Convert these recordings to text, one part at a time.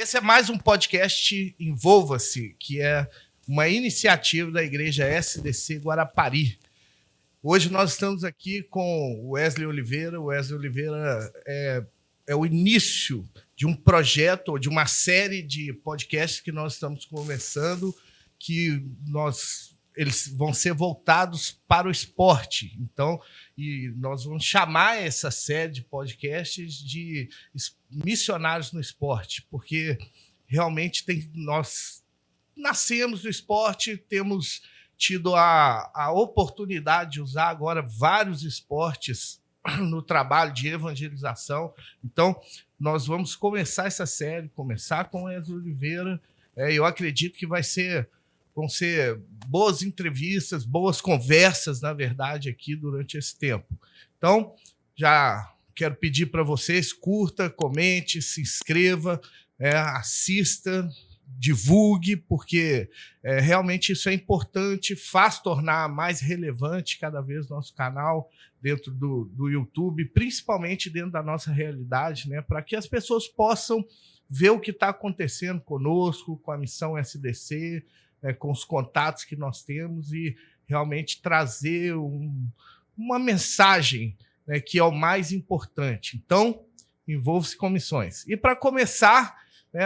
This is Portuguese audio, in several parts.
Esse é mais um podcast Envolva-se, que é uma iniciativa da Igreja SDC Guarapari. Hoje nós estamos aqui com o Wesley Oliveira. O Wesley Oliveira é o início de um projeto, ou de uma série de podcasts que nós estamos começando, que eles vão ser voltados para o esporte. Então, nós vamos chamar essa série de podcasts de missionários no esporte, porque realmente nós nascemos no esporte, temos tido a oportunidade de usar agora vários esportes no trabalho de evangelização. Então, nós vamos começar essa série, começar com o Wesley Oliveira. Eu acredito que vão ser boas entrevistas, boas conversas, na verdade, aqui durante esse tempo. Então, já quero pedir para vocês, curta, comente, se inscreva, assista, divulgue, porque realmente isso é importante, faz tornar mais relevante cada vez nosso canal dentro do YouTube, principalmente dentro da nossa realidade, né, para que as pessoas possam ver o que está acontecendo conosco, com a missão SDC, com os contatos que nós temos e realmente trazer uma mensagem, né, que é o mais importante. Então, envolva-se com missões. E para começar,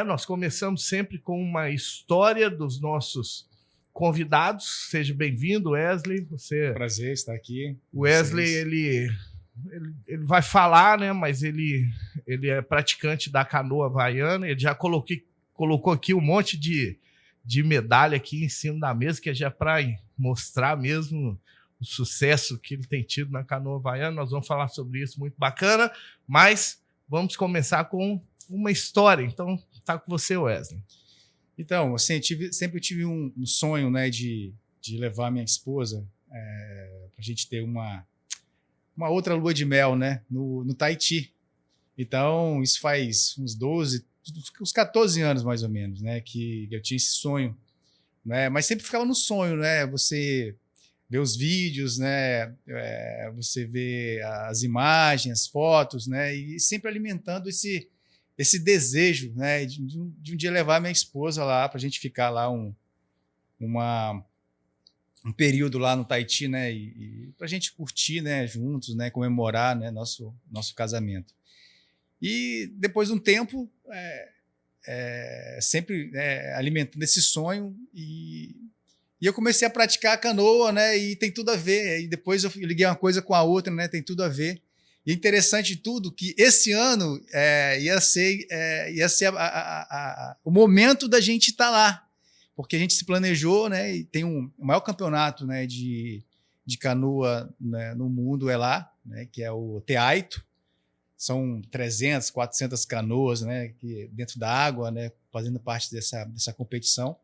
nós começamos sempre com uma história dos nossos convidados. Seja bem-vindo, Wesley. Prazer estar aqui. O Wesley, ele vai falar, né, mas ele é praticante da canoa havaiana. Ele já colocou aqui um monte de medalha aqui em cima da mesa, que é já para mostrar mesmo o sucesso que ele tem tido na canoa havaiana. Nós vamos falar sobre isso, muito bacana, mas vamos começar com uma história. Então, tá com você, Wesley. Então, assim, sempre tive um sonho, né, de levar minha esposa para a gente ter uma outra lua de mel, né, no Tahiti. Então, isso faz uns 14 anos, mais ou menos, né, que eu tinha esse sonho, né, mas sempre ficava no sonho, né, você vê os vídeos, né, você vê as imagens, as fotos, né, e sempre alimentando esse desejo, né, de um dia levar minha esposa lá para a gente ficar lá um período lá no Tahiti, né, e para a gente curtir, né, juntos, né, comemorar, né, nosso casamento. E depois de um tempo, sempre alimentando esse sonho, e eu comecei a praticar a canoa, né, e tem tudo a ver. E depois eu liguei uma coisa com a outra, né, tem tudo a ver. E interessante de tudo que esse ano ia ser o momento da gente estar lá, porque a gente se planejou, né, e tem o maior campeonato, né, de canoa, né, no mundo lá, né, que é o Te Aito. São 300, 400 canoas, né, dentro da água, né, fazendo parte dessa competição,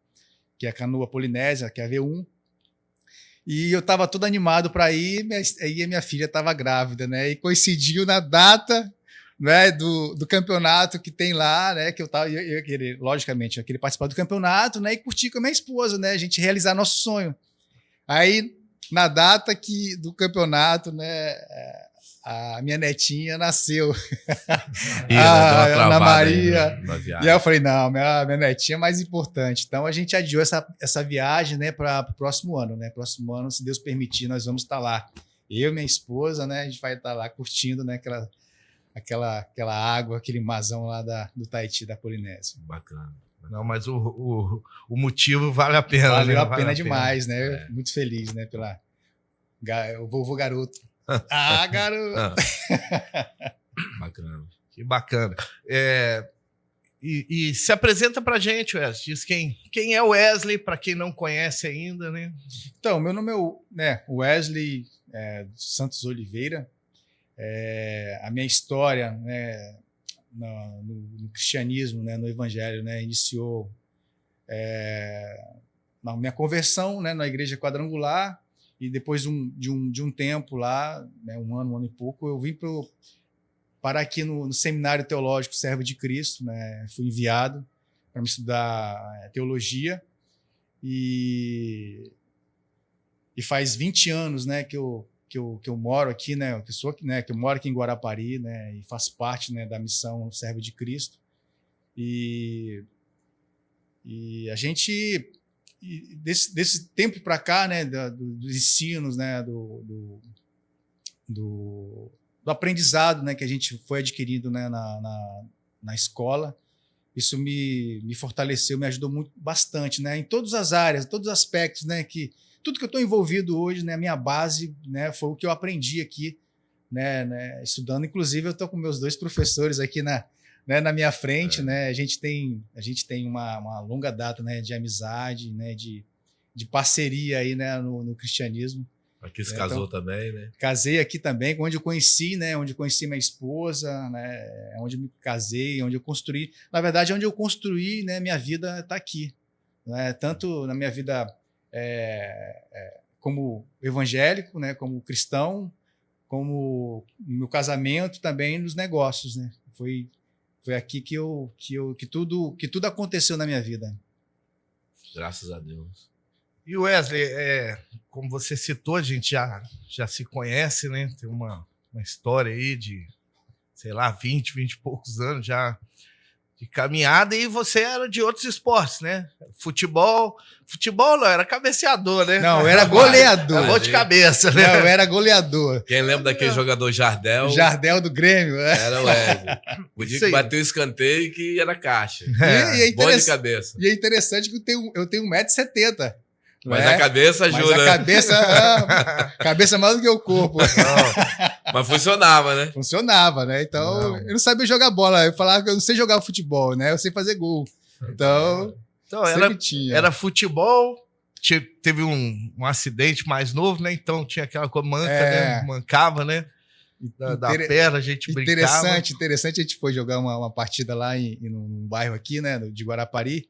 que é a canoa polinésia, que é a V1. E eu estava todo animado para ir, aí a minha filha estava grávida, né, e coincidiu na data, né, do campeonato que tem lá, né, que eu ia querer, logicamente, eu queria participar do campeonato, né, e curtir com a minha esposa, né, a gente realizar nosso sonho. Aí, na data do campeonato, né, a minha netinha nasceu, a Ana Maria, e aí eu falei, não, minha netinha é mais importante. Então a gente adiou essa viagem, né, para o próximo ano, né? Próximo ano, se Deus permitir, nós vamos estar lá. Eu e minha esposa, né, a gente vai estar lá curtindo, né, aquela água, aquele marzão lá do Tahiti, da Polinésia. Bacana. Não, mas o motivo vale a pena. Valeu, né? A pena demais, né? Muito feliz, né, o vovô garoto. Ah, garoto! Bacana. Que bacana. E se apresenta pra gente, Wesley. Diz quem é o Wesley, para quem não conhece ainda, né? Então, meu nome é Wesley Santos Oliveira. A minha história, né, no cristianismo, né, no evangelho, né, iniciou na minha conversão, né, na igreja quadrangular. E depois de um tempo lá, né, um ano e pouco, eu vim parar aqui no Seminário Teológico Servo de Cristo, né, fui enviado para me estudar teologia, e faz 20 anos, né, que eu moro aqui, né, que eu moro aqui em Guarapari, né, e faço parte, né, da missão Servo de Cristo. E a gente, desse tempo para cá, né, dos ensinos, né, do aprendizado, né, que a gente foi adquirindo, né, na escola, isso me fortaleceu, me ajudou muito, bastante, né, em todas as áreas, em todos os aspectos, né, que tudo que eu estou envolvido hoje, né, a minha base, né, foi o que eu aprendi aqui, né, estudando. Inclusive, eu estou com meus 2 professores aqui na minha frente, né, a gente tem uma longa data, né, de amizade, né, de parceria aí, né, no cristianismo. Aqui se casou então, também, né? Casei aqui também, onde eu conheci, né? Onde eu conheci minha esposa, né? Onde eu me casei, onde eu construí. Na verdade, onde eu construí, né? Minha vida está aqui, né? Tanto na minha vida como evangélico, né? Como cristão, como no meu casamento também nos negócios, né? Foi aqui que tudo aconteceu na minha vida. Graças a Deus. E Wesley, como você citou, a gente já se conhece, né? Tem uma história aí de, sei lá, 20 e poucos anos já de caminhada, e você era de outros esportes, né? Futebol não, era cabeceador, né? Não, eu era goleador. Gol de cabeça, né? Não, eu era goleador. Quem lembra daquele jogador Jardel? Jardel do Grêmio, né? Era o Wesley. O dia que bateu o escanteio que era caixa. E bom de cabeça. E é interessante que eu tenho 1,70 m. Mas a cabeça ajuda. Mas a cabeça mais do que o corpo. Não, mas funcionava, né? Funcionava, né? Então, eu não sabia jogar bola. Eu falava que eu não sei jogar futebol, né? Eu sei fazer gol. Então era futebol. Teve um acidente mais novo, né? Então tinha aquela coisa né? Mancava, né? Da perna, a gente brincava. Interessante. A gente foi jogar uma partida lá num bairro aqui, né? De Guarapari.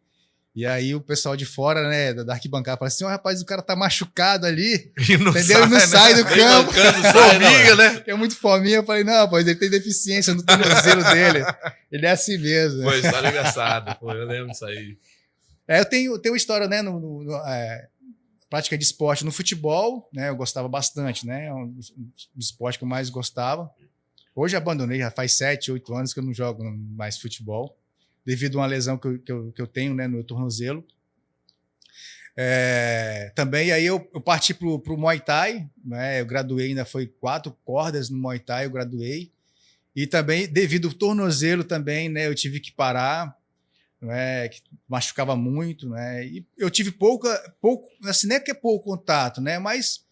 E aí o pessoal de fora, né, da arquibancada, fala assim, rapaz, o cara tá machucado ali, entendeu? Ele não sai do campo. Fominha, né? É muito fominha. Eu falei, não, rapaz, ele tem deficiência no tornozelo dele. Ele é assim mesmo. Foi história engraçada, eu lembro disso aí. Eu tenho uma história, né, prática de esporte no futebol, né, eu gostava bastante, né, um dos esportes que eu mais gostava. Hoje abandonei, já faz 7, 8 anos que eu não jogo mais futebol, devido a uma lesão que eu tenho, né, no meu tornozelo. Também aí eu parti para o Muay Thai, né, eu graduei, ainda foi 4 cordas no Muay Thai, eu graduei. E também, devido ao tornozelo também, né, eu tive que parar, né, que machucava muito, né, e eu tive pouco, assim, não é que é pouco contato, né, mas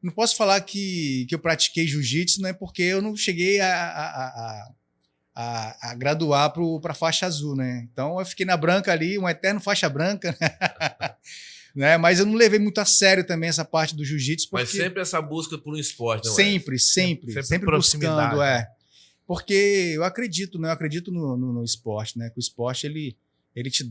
não posso falar que eu pratiquei jiu-jitsu, né, porque eu não cheguei a graduar para a faixa azul, né? Então eu fiquei na branca ali, um eterno faixa branca, né? Mas eu não levei muito a sério também essa parte do jiu-jitsu. Mas sempre essa busca por um esporte, não é? Sempre buscando, porque eu acredito, né? Eu acredito no esporte, né? Que o esporte ele te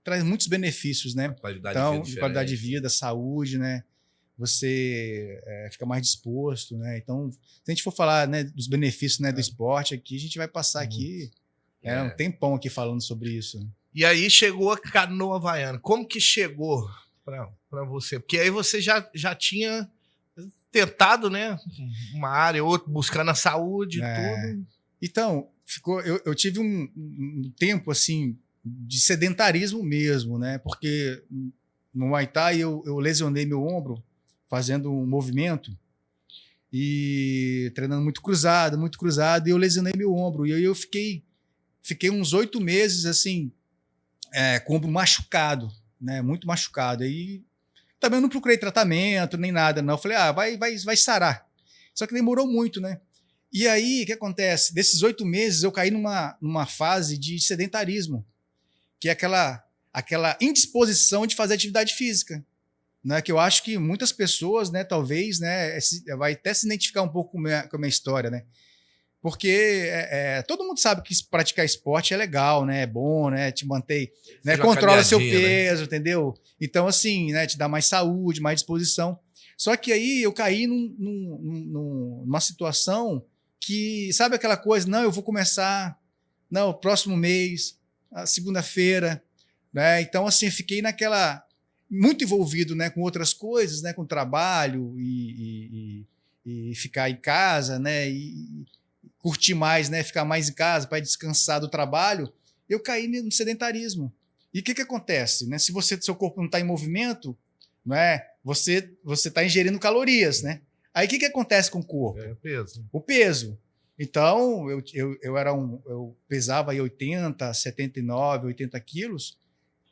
traz muitos benefícios, né? Qualidade de vida, saúde, né? Você fica mais disposto, né? Então, se a gente for falar, né, dos benefícios, né, do esporte aqui, a gente vai passar aqui um tempão aqui falando sobre isso. E aí chegou a canoa havaiana. Como que chegou para você? Porque aí você já tinha tentado, né, uma área ou outra, buscando a saúde e tudo. Então, eu tive um tempo assim de sedentarismo mesmo, né? Porque no Muay Thai eu lesionei meu ombro fazendo um movimento e treinando muito cruzado, e eu lesionei meu ombro. E aí eu fiquei uns 8 meses assim, com o ombro machucado, né? Muito machucado. E também eu não procurei tratamento, nem nada, não. Eu falei, vai sarar. Só que demorou muito, né? E aí, o que acontece? Desses 8 meses, eu caí numa fase de sedentarismo, que é aquela indisposição de fazer atividade física. Né, que eu acho que muitas pessoas, né, talvez, né, vai até se identificar um pouco com a minha história, né? Porque todo mundo sabe que praticar esporte é legal, né? É bom, né? Te mantém, né? Controla seu peso, né? Entendeu? Então, assim, né? Te dá mais saúde, mais disposição. Só que aí eu caí numa situação que, sabe aquela coisa? Não, eu vou começar, não, próximo mês, segunda-feira, né? Então, assim, fiquei muito envolvido, né, com outras coisas, né, com trabalho e ficar em casa, né, e curtir mais, né? Ficar mais em casa para descansar do trabalho, eu caí no sedentarismo. E o que acontece, né? Se seu corpo não está em movimento, não é? Você está ingerindo calorias, né? Aí o que acontece com o corpo? O peso. O peso. Então, eu pesava aí 80, 79, 80 quilos.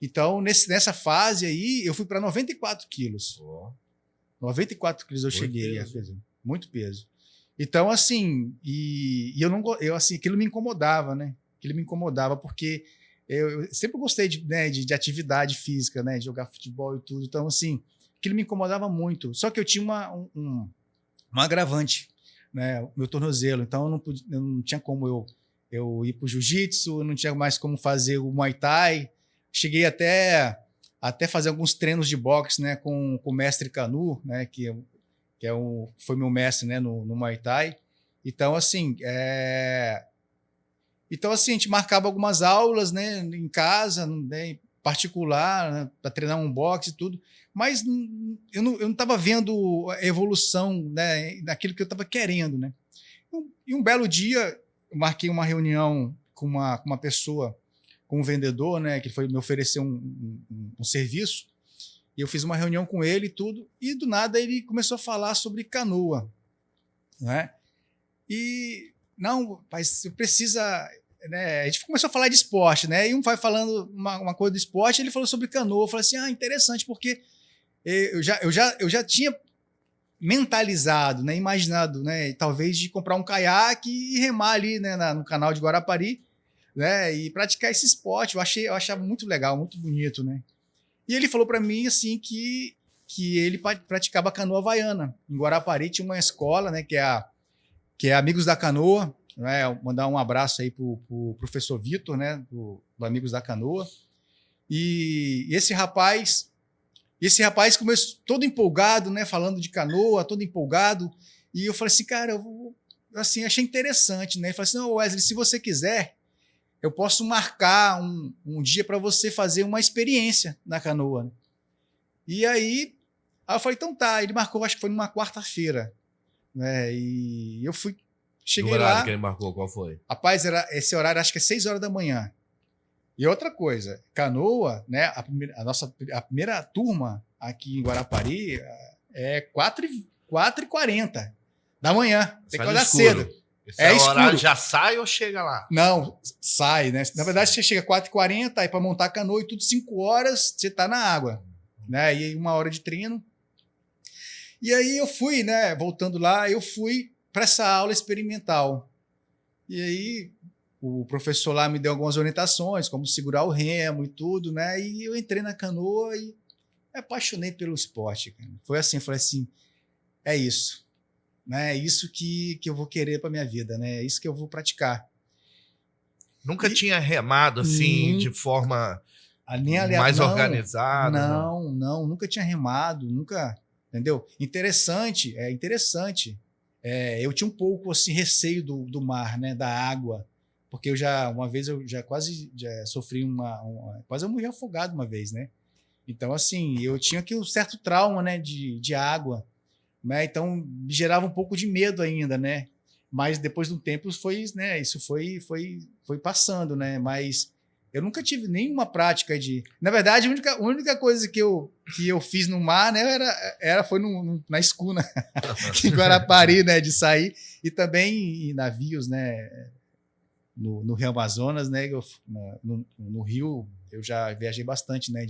Então, nessa fase aí, eu fui para 94 quilos. 94 quilos eu cheguei a peso. Muito peso. Então, assim, aquilo me incomodava, né? Aquilo me incomodava porque eu sempre gostei de atividade física, né? De jogar futebol e tudo. Então, assim, aquilo me incomodava muito. Só que eu tinha um agravante, né? O meu tornozelo. Então, eu não tinha como eu ir para o jiu-jitsu, eu não tinha mais como fazer o Muay Thai. Cheguei até fazer alguns treinos de boxe, né? Com o mestre Kanu, né? Foi meu mestre, né? No Muay Thai. Então, assim, a gente marcava algumas aulas, né? Em casa, né, particular, né, para treinar um boxe e tudo. Mas eu não estava vendo a evolução, né, daquilo que eu estava querendo, né? E um belo dia, eu marquei uma reunião com uma pessoa, com um vendedor, né, que foi me oferecer um serviço. E eu fiz uma reunião com ele e tudo. E do nada ele começou a falar sobre canoa, né? E não, mas você precisa... Né, a gente começou a falar de esporte, né? E um vai falando uma coisa do esporte, ele falou sobre canoa. Eu falei assim, interessante, porque eu já tinha mentalizado, né, imaginado, né, talvez de comprar um caiaque e remar ali, né, no canal de Guarapari, né, e praticar esse esporte. Eu achava muito legal, muito bonito, né? E ele falou para mim assim que ele praticava canoa havaiana. Em Guarapari tinha uma escola, né, que é Amigos da Canoa. Né, mandar um abraço aí pro professor Vitor, né, do Amigos da Canoa. E esse rapaz começou todo empolgado, né, falando de canoa, todo empolgado. E eu falei assim, cara, achei interessante, né? Ele falou assim, não, Wesley, se você quiser, eu posso marcar um dia para você fazer uma experiência na canoa. E aí eu falei, então tá. Ele marcou, acho que foi numa quarta-feira, né? E eu fui. Cheguei lá. O horário lá, que ele marcou, qual foi? Rapaz, esse horário acho que é 6 horas da manhã. E outra coisa, canoa, né? A primeira turma aqui em Guarapari é 4h40 da manhã. Tem que acordar cedo. Esse horário já sai ou chega lá? Não, sai, né? Na verdade, você chega 4h40, aí para montar a canoa e tudo 5 horas, você tá na água, né? E aí 1 hora de treino. E aí eu fui, né? Voltando lá, eu fui para essa aula experimental. E aí o professor lá me deu algumas orientações, como segurar o remo e tudo, né? E eu entrei na canoa e me apaixonei pelo esporte. Cara. Foi assim, falei assim, é isso, né? É isso que eu vou querer para minha vida, né? É isso que eu vou praticar. Nunca tinha remado assim de forma mais organizada? Não, nunca tinha remado, nunca, entendeu? Interessante. Eu tinha um pouco assim, receio do mar, né, da água, porque uma vez eu já quase sofri quase eu morri afogado uma vez, né? Então, assim, eu tinha aqui um certo trauma, né, de água, né? Então, me gerava um pouco de medo ainda, né? Mas depois de um tempo isso foi passando, né? Mas eu nunca tive nenhuma prática de... Na verdade, a única coisa que eu fiz no mar, né, foi na escuna, em Guarapari, né, de sair. E também em navios, né, no Rio Amazonas, né, no Rio, eu já viajei bastante, né,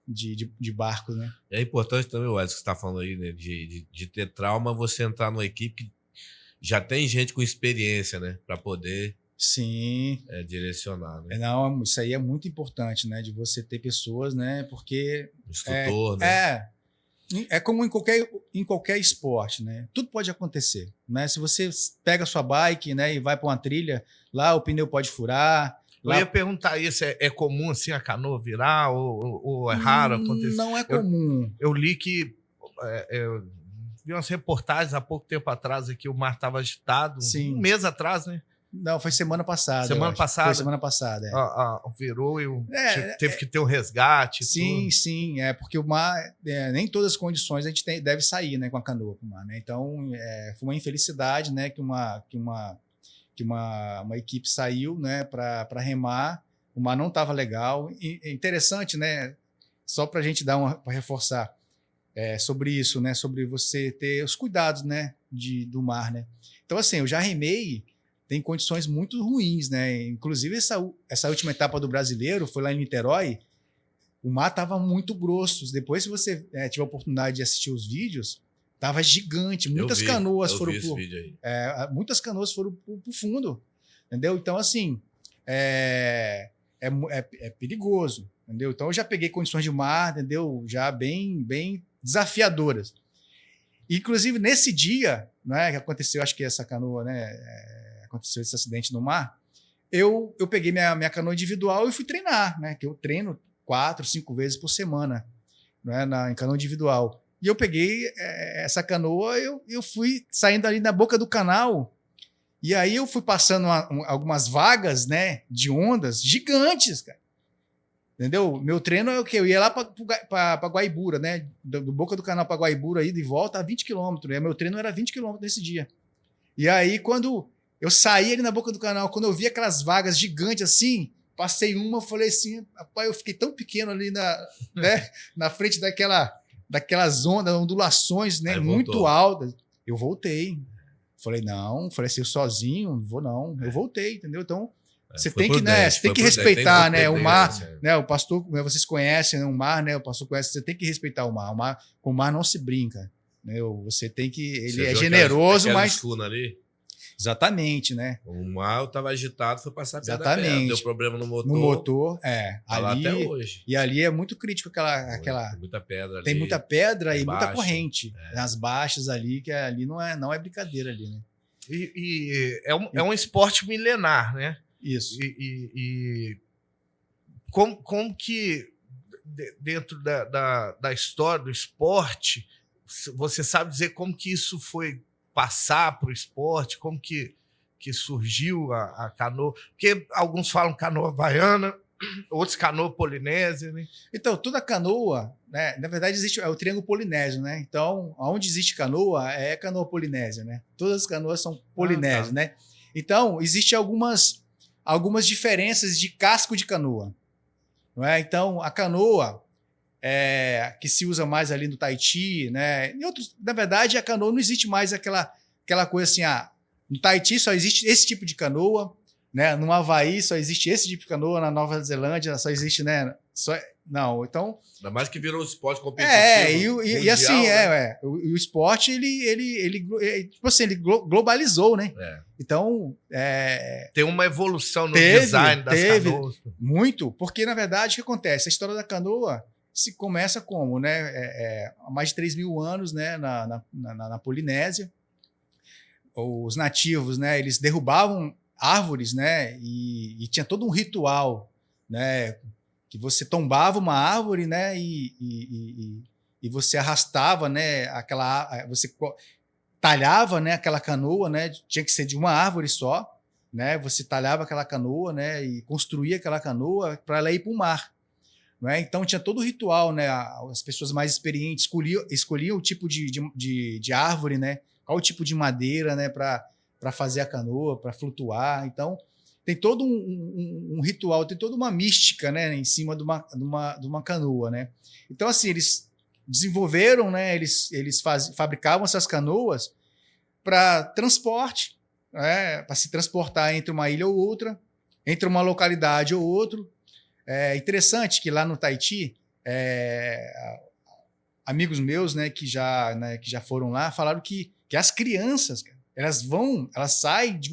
de barcos, né. É importante também, Wesley, que você está falando aí, né, de ter trauma, você entrar numa equipe que já tem gente com experiência, né, para poder... Sim. Direcionar, né? Não, isso aí é muito importante, né? De você ter pessoas, né? Porque... Instrutor, né? É como em qualquer esporte, né? Tudo pode acontecer, né? Se você pega a sua bike, né, e vai para uma trilha, lá o pneu pode furar. Eu ia perguntar isso, é comum assim a canoa virar ou é raro acontecer? Não é comum. Eu li que... eu vi umas reportagens há pouco tempo atrás aqui, o mar estava agitado, Sim. Um mês atrás, né? Não, foi semana passada. Foi semana passada, virou e teve que ter um resgate. Sim, sim. Porque o mar, nem todas as condições a gente deve sair, né, com a canoa pro mar, né? Então, foi uma infelicidade, né, que que uma equipe saiu, né, para remar, o mar não estava legal. E é interessante, né, só para a gente para reforçar sobre isso, né, sobre você ter os cuidados, né, do mar, né. Então, assim, eu já remei, tem condições muito ruins, né, inclusive essa última etapa do Brasileiro foi lá em Niterói, o mar estava muito grosso. Depois, se você tiver a oportunidade de assistir os vídeos, tava gigante, muitas canoas foram muitas canoas foram pro fundo, entendeu? Então, assim, é perigoso, entendeu? Então, eu já peguei condições de mar, entendeu? Já bem desafiadoras. Inclusive, nesse dia, né, que aconteceu, acho que essa canoa, né, aconteceu esse acidente no mar, eu peguei minha canoa individual e fui treinar, né, que eu treino 4, 5 vezes por semana, né, em canoa individual. E eu peguei essa canoa, eu fui saindo ali na boca do canal, e aí eu fui passando algumas vagas, né, de ondas gigantes, cara. Entendeu? Meu treino é o quê? Eu ia lá para Guaibura, né, do boca do canal para Guaibura, ida e volta a 20 quilômetros, né? Meu treino era 20 quilômetros nesse dia. E aí, quando eu saí ali na boca do canal, quando eu vi aquelas vagas gigantes assim, passei uma, eu falei assim, rapaz, eu fiquei tão pequeno ali né, na frente daquelas ondas, ondulações, né, muito altas. Eu voltei. Falei, assim, eu sozinho, não vou não. Eu voltei, entendeu? Então, você tem que, né, você tem que respeitar, né, o mar, né, o pastor, vocês conhecem, né, o mar, né, o pastor conhece, você tem que respeitar o mar. Com o mar não se brinca, né? Você tem que, ele é generoso, mas ali? Exatamente, né? O mar estava agitado, foi passar perto da Exatamente. pedra, deu problema no motor. No motor, ali até hoje. E ali é muito crítico aquela tem muita pedra ali. Tem muita pedra e baixo, muita corrente. Nas baixas ali, que ali não é brincadeira ali, né? E é um esporte milenar, né? Isso. E como que dentro da história do esporte, você sabe dizer como que isso foi passar para o esporte, como que surgiu a canoa? Porque alguns falam canoa havaiana, outros canoa polinésia, né? Então, toda canoa, né, na verdade, existe o triângulo polinésio, né? Então, onde existe canoa, é canoa polinésia, né? Todas as canoas são polinésias, né? Então, existem algumas diferenças de casco de canoa, não é? Então, a canoa que se usa mais ali no Tahiti, né? Em outros, na verdade, a canoa não existe mais aquela coisa assim, no Tahiti só existe esse tipo de canoa, né? No Havaí só existe esse tipo de canoa, na Nova Zelândia só existe, né? Não, então... Ainda mais que virou um esporte competitivo. E assim, né? O esporte, ele tipo assim, ele globalizou, né? Então... Tem uma evolução no design das canoas. Muito, porque, na verdade, o que acontece? A história da canoa se começa como, né? Há mais de 3 mil anos, né? Na Polinésia. Os nativos, né? Eles derrubavam árvores, né? E tinha todo um ritual, né? Que você tombava uma árvore, né? E você arrastava, né? Você talhava, né? Aquela canoa, né? Tinha que ser de uma árvore só, né? Você talhava aquela canoa, né? E construía aquela canoa para ela ir para o mar. Né? Então tinha todo o ritual, né? As pessoas mais experientes escolhiam o tipo de árvore, né? Qual o tipo de madeira, né? Para fazer a canoa, para flutuar. Então tem todo um ritual, tem toda uma mística, né? Em cima de uma canoa, né? Então assim eles desenvolveram, né? Eles fabricavam essas canoas para transporte, né? Para se transportar entre uma ilha ou outra, entre uma localidade ou outra. É interessante que lá no Tahiti, amigos meus, né, que já foram lá, falaram que as crianças, elas saem de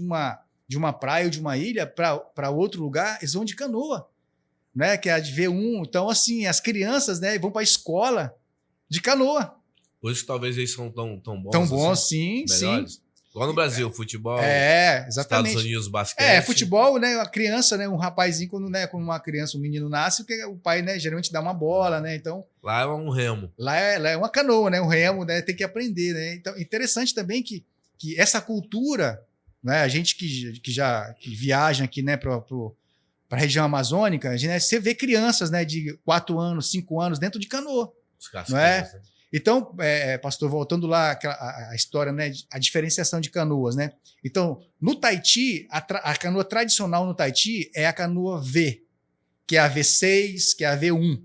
uma praia ou de uma ilha para outro lugar, eles vão de canoa, né, que é de V1. Então, assim, as crianças, né, vão para a escola de canoa. Por isso talvez eles são tão bons. Tão bons, assim, melhores. Sim. Igual no Brasil, futebol, exatamente. Estados Unidos, basquete. Futebol, né? A criança, né? Um rapazinho, quando uma criança, um menino nasce, o pai, né? Geralmente dá uma bola, né? Então, lá é um remo. Lá é uma canoa, né? Um remo, né? Tem que aprender, né? Então, interessante também que essa cultura, né? A gente que viaja aqui, né? Para a região amazônica, você vê crianças, né? De 4 anos, 5 anos dentro de canoa, não é? Então, pastor, voltando lá a história, né, a diferenciação de canoas, né? Então, no Tahiti, a canoa tradicional no Tahiti é a canoa V, que é a V6, que é a V1,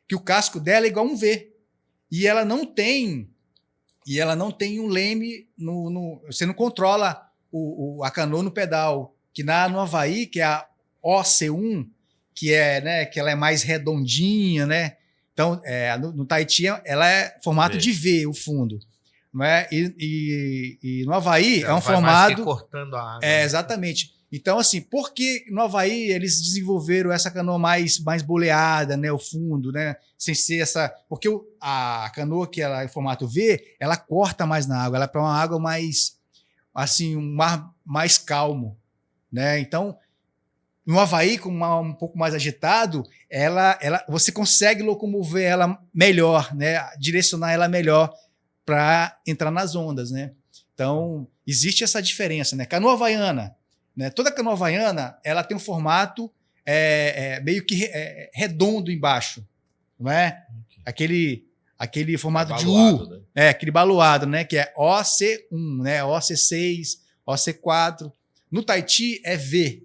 que o casco dela é igual a um V. E ela não tem um leme você não controla a canoa no pedal, que no Havaí, que é a OC1, que é, né, que ela é mais redondinha, né? Então, no Tahiti, ela é formato de V, o fundo. Não é? E no Havaí é um formato... cortando a água. Exatamente. Então, assim, por que no Havaí eles desenvolveram essa canoa mais boleada, né? O fundo, né? Sem ser essa... Porque a canoa que ela é em formato V, ela corta mais na água. Ela é para uma água mais... Assim, um mar mais calmo, né? Então... No Havaí, com um pouco mais agitado, você consegue locomover ela melhor, né? Direcionar ela melhor para entrar nas ondas, né? Então, existe essa diferença, né? Canoa havaiana, né? Toda canoa havaiana, ela tem um formato meio que redondo embaixo, não é? Aquele formato baluado, de U, né? Aquele baluado, né? Que é OC1, né? OC6, OC4. No Tahiti é V,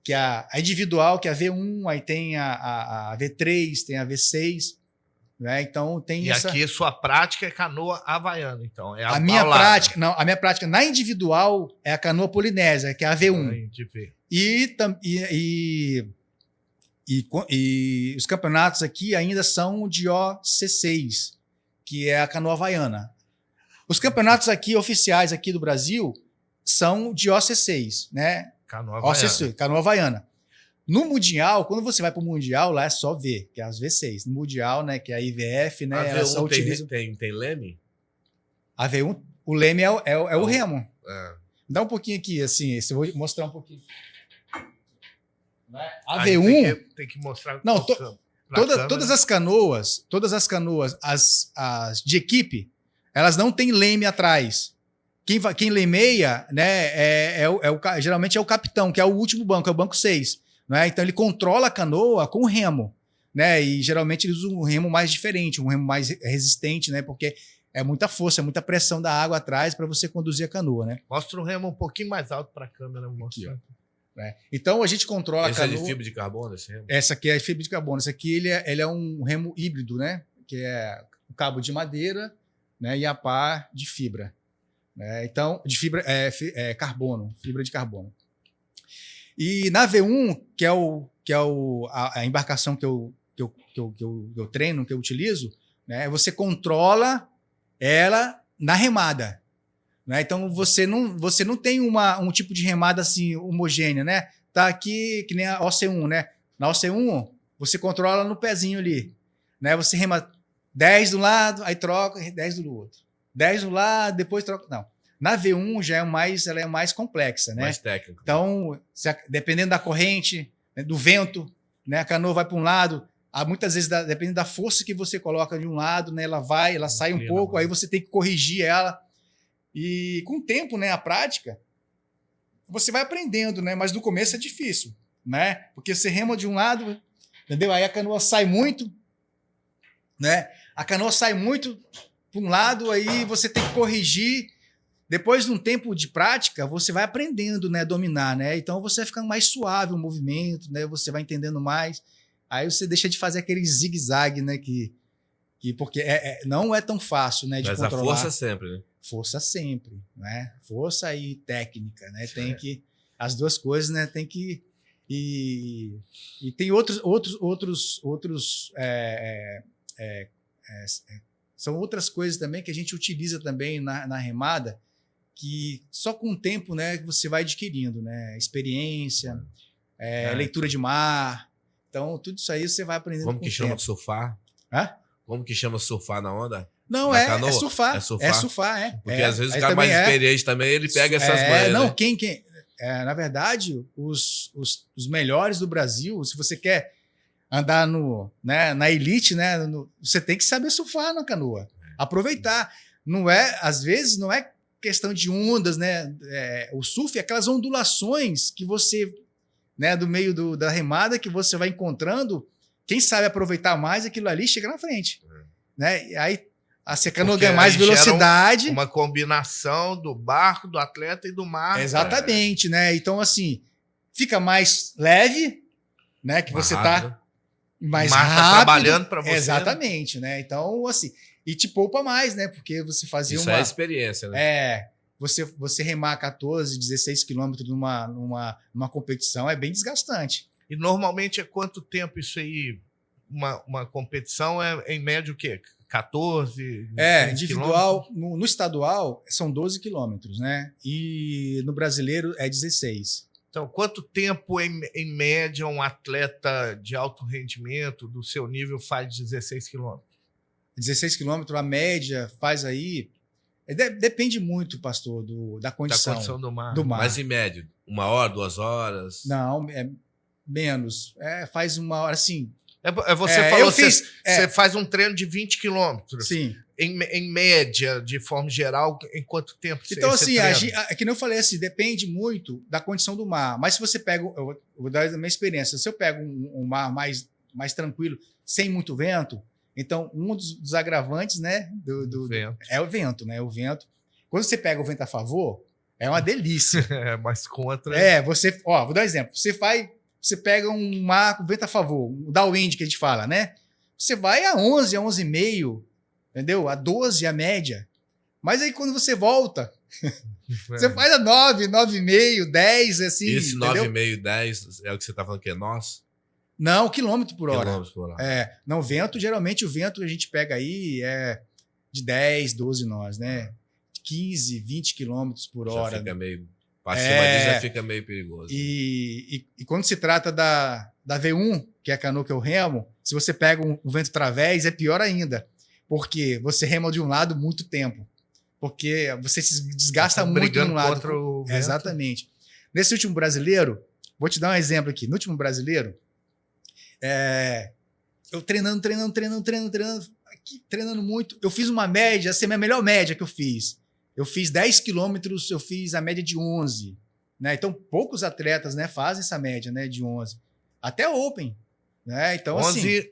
que é a individual, que é a V1, aí tem a V3, tem a V6, né? Então tem essa... aqui sua prática é canoa havaiana, então. A minha prática na individual é a canoa polinésia, que é a V1. E os campeonatos aqui ainda são de OC6, que é a canoa havaiana. Os campeonatos aqui oficiais aqui do Brasil são de OC6, né? Canoa havaiana. No Mundial, quando você vai para o Mundial, lá é só V, que é as V6. No Mundial, né, que é a IVF, né, ela só utiliza... tem leme? A V1, o leme é o remo. Dá um pouquinho aqui, assim, eu vou mostrar um pouquinho. A V1... Tem que mostrar... Não, todas as canoas, as de equipe, elas não têm leme atrás. Quem lemeia, né, geralmente é o capitão, que é o último banco, é o banco 6. Né? Então ele controla a canoa com o remo. Né? E geralmente eles usam um remo mais diferente, um remo mais resistente, né? Porque é muita força, é muita pressão da água atrás para você conduzir a canoa. Né? Mostra o remo um pouquinho mais alto para a câmera. Aqui, né? Então a gente controla a canoa. Esse é de fibra de carbono? Esse remo? Essa aqui é fibra de carbono. Esse aqui ele é um remo híbrido, né? Que é o cabo de madeira, né? E a pá de fibra. Então, de fibra carbono, fibra de carbono. E na V1, que é a embarcação que eu treino, que eu utilizo, né, você controla ela na remada. Né? Então, você não tem um tipo de remada assim homogênea. Né? Tá aqui que nem a OC1. Né? Na OC1, você controla no pezinho ali. Né? Você rema 10 de um lado, aí troca, 10 do outro. 10 de um lado, depois troca. Não. Na V1 ela é mais complexa, né? Mais técnica. Então, dependendo da corrente, né, do vento, né, a canoa vai para um lado. Muitas vezes, dependendo da força que você coloca de um lado, né, ela sai um pouco, aí você tem que corrigir ela. E com o tempo, né, a prática, você vai aprendendo, né? Mas no começo é difícil, né? Porque você rema de um lado, entendeu? Aí a canoa sai muito, né? A canoa sai muito para um lado, aí você tem que corrigir. Depois de um tempo de prática, você vai aprendendo, né, a dominar, né? Então você vai ficando mais suave o movimento, né? Você vai entendendo mais. Aí você deixa de fazer aquele zigue-zague, né? Porque não é tão fácil, né, de Mas controlar. Mas a força sempre, né? Força sempre, né? Força e técnica, né? Tem que as duas coisas, né? Tem que e tem outros são outras coisas também que a gente utiliza também na remada, que só com o tempo, né, você vai adquirindo, né? Experiência, leitura de mar. Então, tudo isso aí você vai aprendendo. Como que chama surfar? Como que chama surfar na onda? Não, é surfar. É surfar, Porque às vezes o cara mais experiente também, ele pega essas manhas. Não, né? Na verdade, os melhores do Brasil, se você quer andar na elite, né, você tem que saber surfar na canoa. Aproveitar. Às vezes não é questão de ondas, né? O surf é aquelas ondulações que você, né, do meio da remada, que você vai encontrando. Quem sabe aproveitar mais aquilo ali chega na frente. Né? E aí Assim, a canoa Porque ganha mais aí gera velocidade. uma combinação do barco, do atleta e do mar. Exatamente, né? Então, assim, fica mais leve, né? Que Mais você rápido. tá mais O mar tá rápido. trabalhando pra você, né? Exatamente, né? Então, assim, e te poupa mais, né? Porque você fazia Isso é experiência, né? você remar 14, 16 quilômetros numa competição é bem desgastante. E normalmente é quanto tempo isso aí? Uma competição é em média o quê? 14? 15 Individual, quilômetros? no estadual são 12 quilômetros, né? E no brasileiro é 16. Então, quanto tempo, em média, um atleta de alto rendimento do seu nível faz 16 quilômetros? 16 quilômetros, a média faz aí. Depende muito, pastor, da condição. Da condição do mar. Mas em média, 1 hora, 2 horas? Não, é menos. Faz 1 hora, assim. Você falou, eu fiz, você faz um treino de 20 quilômetros. Sim. Em média, de forma geral, em quanto tempo Então, você assim, treina? que nem eu falei, assim, depende muito da condição do mar. Mas se você pega, eu vou dar a minha experiência, se eu pego um mar mais tranquilo, sem muito vento, então um dos agravantes, né, do Vento. é o vento, né? O vento. Quando você pega o vento a favor, é uma delícia. Mas contra... Vou dar um exemplo. Você pega um mar com vento a favor, o downwind que a gente fala, né? Você vai a 11, a 11,5, entendeu? A 12 a média. Mas aí quando você volta, você faz a 9, 9,5, 10, assim. Esse entendeu? 9,5, 10 é o que você tá falando que é nós? Não, quilômetro por hora. Quilômetros por hora. Não, vento, geralmente o vento que a gente pega aí é de 10, 12 nós, né? 15, 20 quilômetros por hora. Já fica meio... Pra cima disso já fica meio perigoso. E quando se trata da V1, que é a canoa que eu remo, se você pega um vento través, é pior ainda. Porque você rema de um lado muito tempo. Porque você se desgasta muito de um lado. Contra o vento. Exatamente. Nesse último brasileiro, vou te dar um exemplo aqui. No último brasileiro, eu treinando, aqui, treinando muito. Eu fiz uma média, essa é a minha melhor média que eu fiz. Eu fiz 10 quilômetros, eu fiz a média de 11. Né? Então, poucos atletas, né, fazem essa média, né, de 11. Até Open. Né? Então, 11...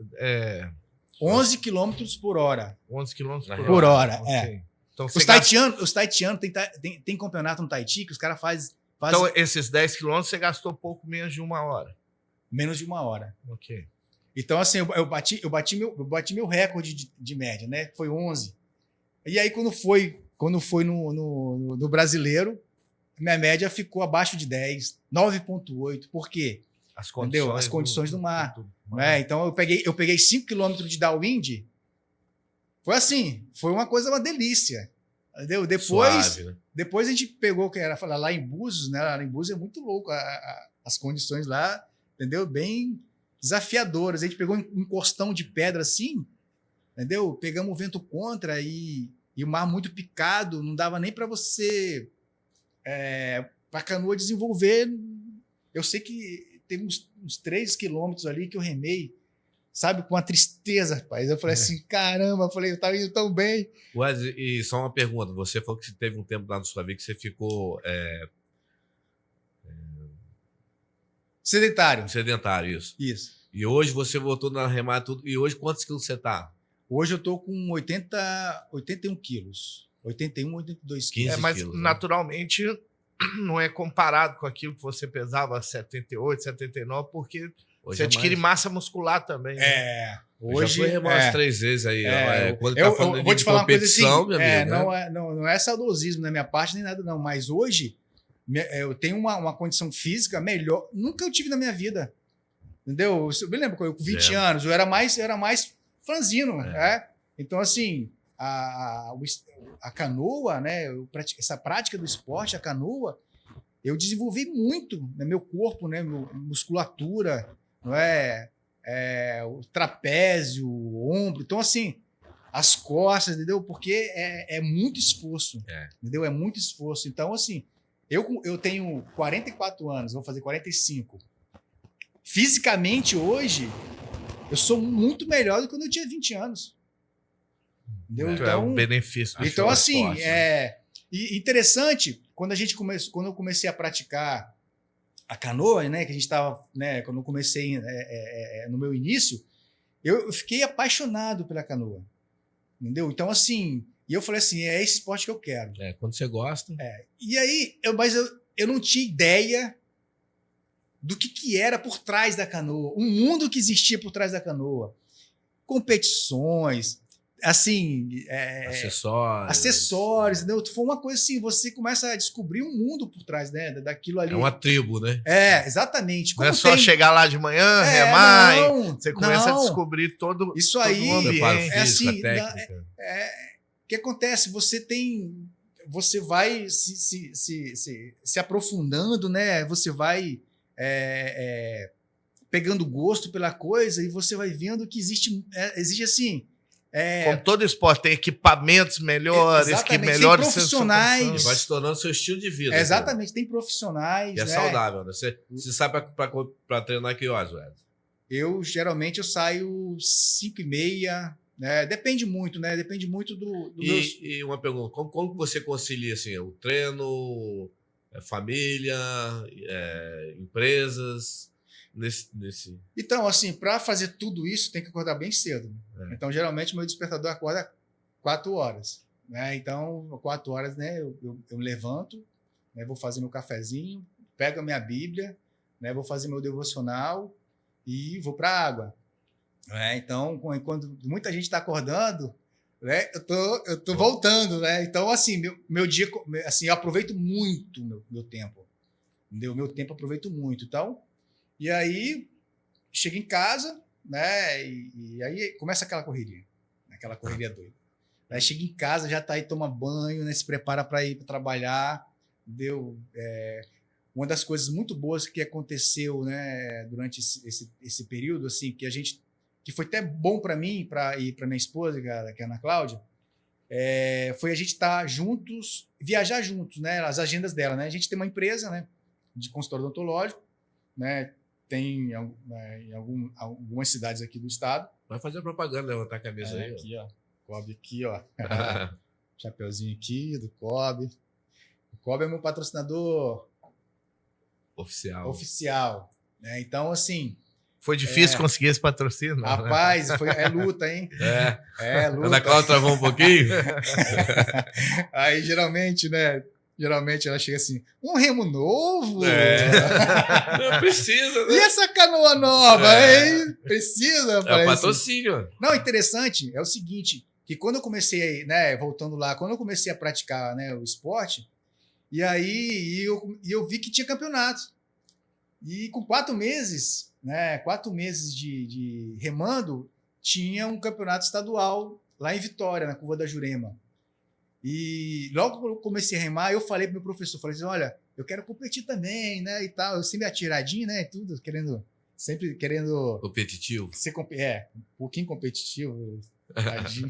assim, 11 quilômetros por hora. 11 quilômetros por hora. Okay. Então, os taitianos tem campeonato no Tahiti que os caras fazem... Então, esses 10 quilômetros você gastou pouco menos de 1 hora. Menos de 1 hora. Ok. Então, assim, eu bati meu recorde de média, né? Foi 11. E aí, quando foi no brasileiro, minha média ficou abaixo de 10, 9,8. Por quê? As condições do mar. Né? Então, eu peguei 5 km de downwind. Foi assim, foi uma delícia. Entendeu? Suave, né? Depois a gente pegou, que era falar lá em Búzios, né? Lá em Búzios é muito louco. As condições lá, entendeu? Bem desafiadoras. A gente pegou um costão de pedra assim, entendeu? Pegamos o vento contra e o mar muito picado, não dava nem para você, para a canoa desenvolver. Eu sei que teve uns 3 quilômetros ali que eu remei, sabe, com uma tristeza, rapaz. Eu falei assim, caramba, eu tava indo tão bem. Wesley, e só uma pergunta, você falou que teve um tempo lá na sua vida que você ficou... Sedentário, isso. Isso. E hoje você voltou na remada tudo. E hoje quantos quilos você tá? Hoje eu tô com 81 quilos. 81, 82 quilos. Mas quilos, naturalmente não é comparado com aquilo que você pesava 78, 79, porque hoje você adquire massa muscular também. Né? Hoje. Já foi remar umas 3 vezes aí. Quando eu tá falando vou te falar uma coisa assim. Meu amigo, não é saudosismo da minha parte nem nada, não. Mas hoje eu tenho uma condição física melhor. Nunca eu tive na minha vida. Entendeu? Eu me lembro, com 20 anos, eu era mais franzino. Né? Então, assim, a canoa, né? Essa prática do esporte, a canoa, eu desenvolvi muito no meu corpo, né? Musculatura, não é? O trapézio, o ombro. Então, assim, as costas, entendeu? Porque é muito esforço. Entendeu? É muito esforço. Então, assim, eu tenho 44 anos, vou fazer 45. Fisicamente, hoje, eu sou muito melhor do que quando eu tinha 20 anos. Entendeu? Então, é um benefício. Então, assim, e interessante, quando eu comecei a praticar a canoa, né, que a gente estava, né, quando eu comecei no meu início, eu fiquei apaixonado pela canoa. entendeu? Então, assim, e eu falei assim, é esse esporte que eu quero. Quando você gosta. E aí, eu não tinha ideia do que era por trás da canoa, o mundo que existia por trás da canoa. Competições, assim... acessórios, entendeu? Foi uma coisa assim, você começa a descobrir um mundo por trás, né, daquilo ali. É uma tribo, né? Exatamente. Não é só chegar lá de manhã, remar, você começa a descobrir todo o ambiente. Assim, técnica. O que acontece? Você vai se aprofundando, né? Você vai pegando gosto pela coisa e você vai vendo que existe assim. Como todo esporte, tem equipamentos melhores, que melhores tem profissionais. Vai se tornando seu estilo de vida. Exatamente, tem profissionais. E é saudável, né? Você sai para treinar que horas, velho? Geralmente eu saio 5h30, né? Depende muito, né? Depende muito do E uma pergunta, como você concilia assim, o treino, família, empresas, nesse... Então, assim, para fazer tudo isso tem que acordar bem cedo. Então, geralmente, meu despertador acorda 4 horas. Né? Então, 4 horas, né, eu levanto, né, vou fazer meu cafezinho, pego a minha Bíblia, né, vou fazer meu devocional e vou para a água. Então, quando muita gente está acordando, né, eu tô voltando. Né? Então, assim, meu dia, assim, eu aproveito muito meu tempo. Entendeu? Meu tempo eu aproveito muito. Então, e aí, chego em casa, né? E aí começa aquela correria doida. Aí chega em casa, já tá aí, toma banho, né? Se prepara para ir para trabalhar, entendeu? Uma das coisas muito boas que aconteceu, né? Durante esse período, assim, que foi até bom para mim, e para minha esposa, que é a Ana Cláudia, foi a gente estar juntos, viajar juntos, né? As agendas dela, né? A gente tem uma empresa, né? De consultório odontológico, né? Tem em algumas cidades aqui do estado. Vai fazer a propaganda, levantar a cabeça aí. Aqui, ó. Cobb aqui, ó. Chapeuzinho aqui do Cobb. O Cobb é meu patrocinador oficial. Né? Então, assim... Foi difícil conseguir esse patrocínio? Rapaz, né? é luta, hein? Luta. Ana Cláudia travou um pouquinho? Aí, geralmente, né? Geralmente ela chega assim, um remo novo? Não precisa, né? E essa canoa nova, hein? Precisa? É o patrocínio. Não, interessante é o seguinte, que quando eu comecei, né, voltando lá, quando eu comecei a praticar, né, o esporte, e aí eu vi que tinha campeonato. E com 4 meses, né, 4 meses de remando, tinha um campeonato estadual lá em Vitória, na Curva da Jurema. E logo que eu comecei a remar, eu falei pro meu professor, falei assim, olha, eu quero competir também, né, e tal, eu sempre atiradinho, né, e tudo, sempre querendo... Competitivo. Ser, um pouquinho competitivo, tadinho.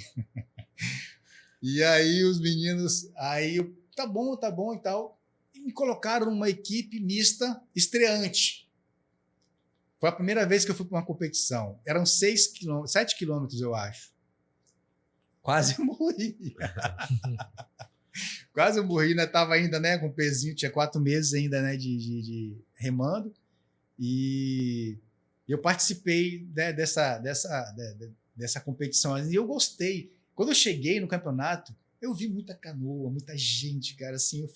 E aí os meninos, tá bom e tal, e me colocaram numa equipe mista estreante. Foi a primeira vez que eu fui para uma competição, eram 7 quilômetros, eu acho. Quase morri. Quase eu morri, né? Tava ainda, né, com pezinho, tinha 4 meses ainda, né, de remando. E eu participei, né, dessa competição e eu gostei. Quando eu cheguei no campeonato, eu vi muita canoa, muita gente, cara, assim, eu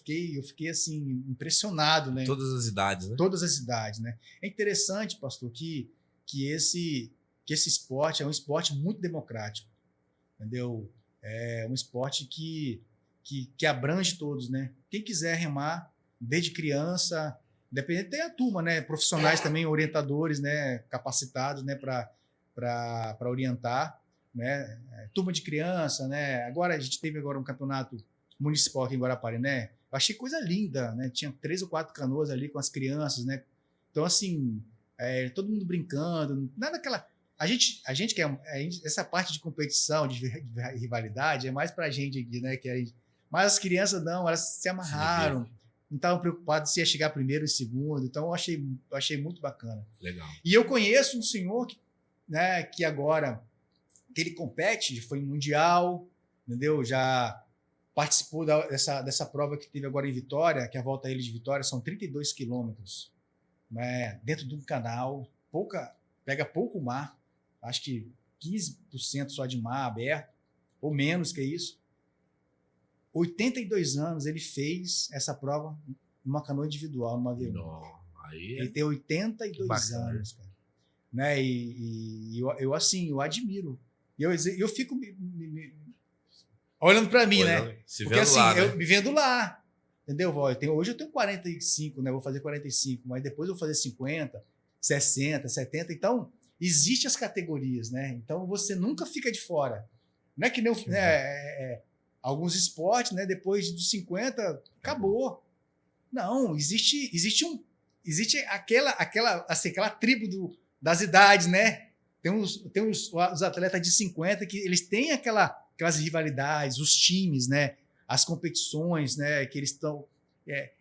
fiquei assim impressionado, né? Todas as idades, né? Todas as idades, né? É interessante, pastor, que esse esporte é um esporte muito democrático. Entendeu? É um esporte que abrange todos, né? Quem quiser remar, desde criança, dependendo, tem a turma, né? Profissionais também, orientadores, né? Capacitados, né? Para orientar, né? Turma de criança, né? Agora a gente teve um campeonato municipal aqui em Guarapari, né? Eu achei coisa linda, né? Tinha 3 ou 4 canoas ali com as crianças, né? Então, assim, todo mundo brincando, nada aquela... A gente essa parte de competição, de rivalidade, é mais pra gente aqui, né? Mas as crianças não, elas se amarraram, não estavam preocupadas se ia chegar primeiro ou segundo, então eu achei muito bacana. Legal. E eu conheço um senhor que agora, que ele compete, foi em Mundial, entendeu? Já participou dessa prova que teve agora em Vitória, que a volta a Ilha de Vitória são 32 quilômetros, né? Dentro de um canal, pega pouco mar, acho que 15% só de mar aberto, ou menos que isso. 82 anos ele fez essa prova numa canoa individual, numa V1. Não, aí Ele tem 82 Bacana. anos, cara. Né? E eu assim, eu admiro. E eu fico olhando para mim, olhando, né? se Porque vendo assim, lá, né? eu me vendo lá. Entendeu, vó? Hoje eu tenho 45, né? Vou fazer 45, mas depois eu vou fazer 50, 60, 70. Então, existem as categorias, né? Então, você nunca fica de fora. Não é que nem alguns esportes, né? Depois dos 50, acabou. Não, existe aquela tribo das idades, né? Tem os atletas de 50 que eles têm aquelas rivalidades, os times, né? As competições, né? Que eles estão.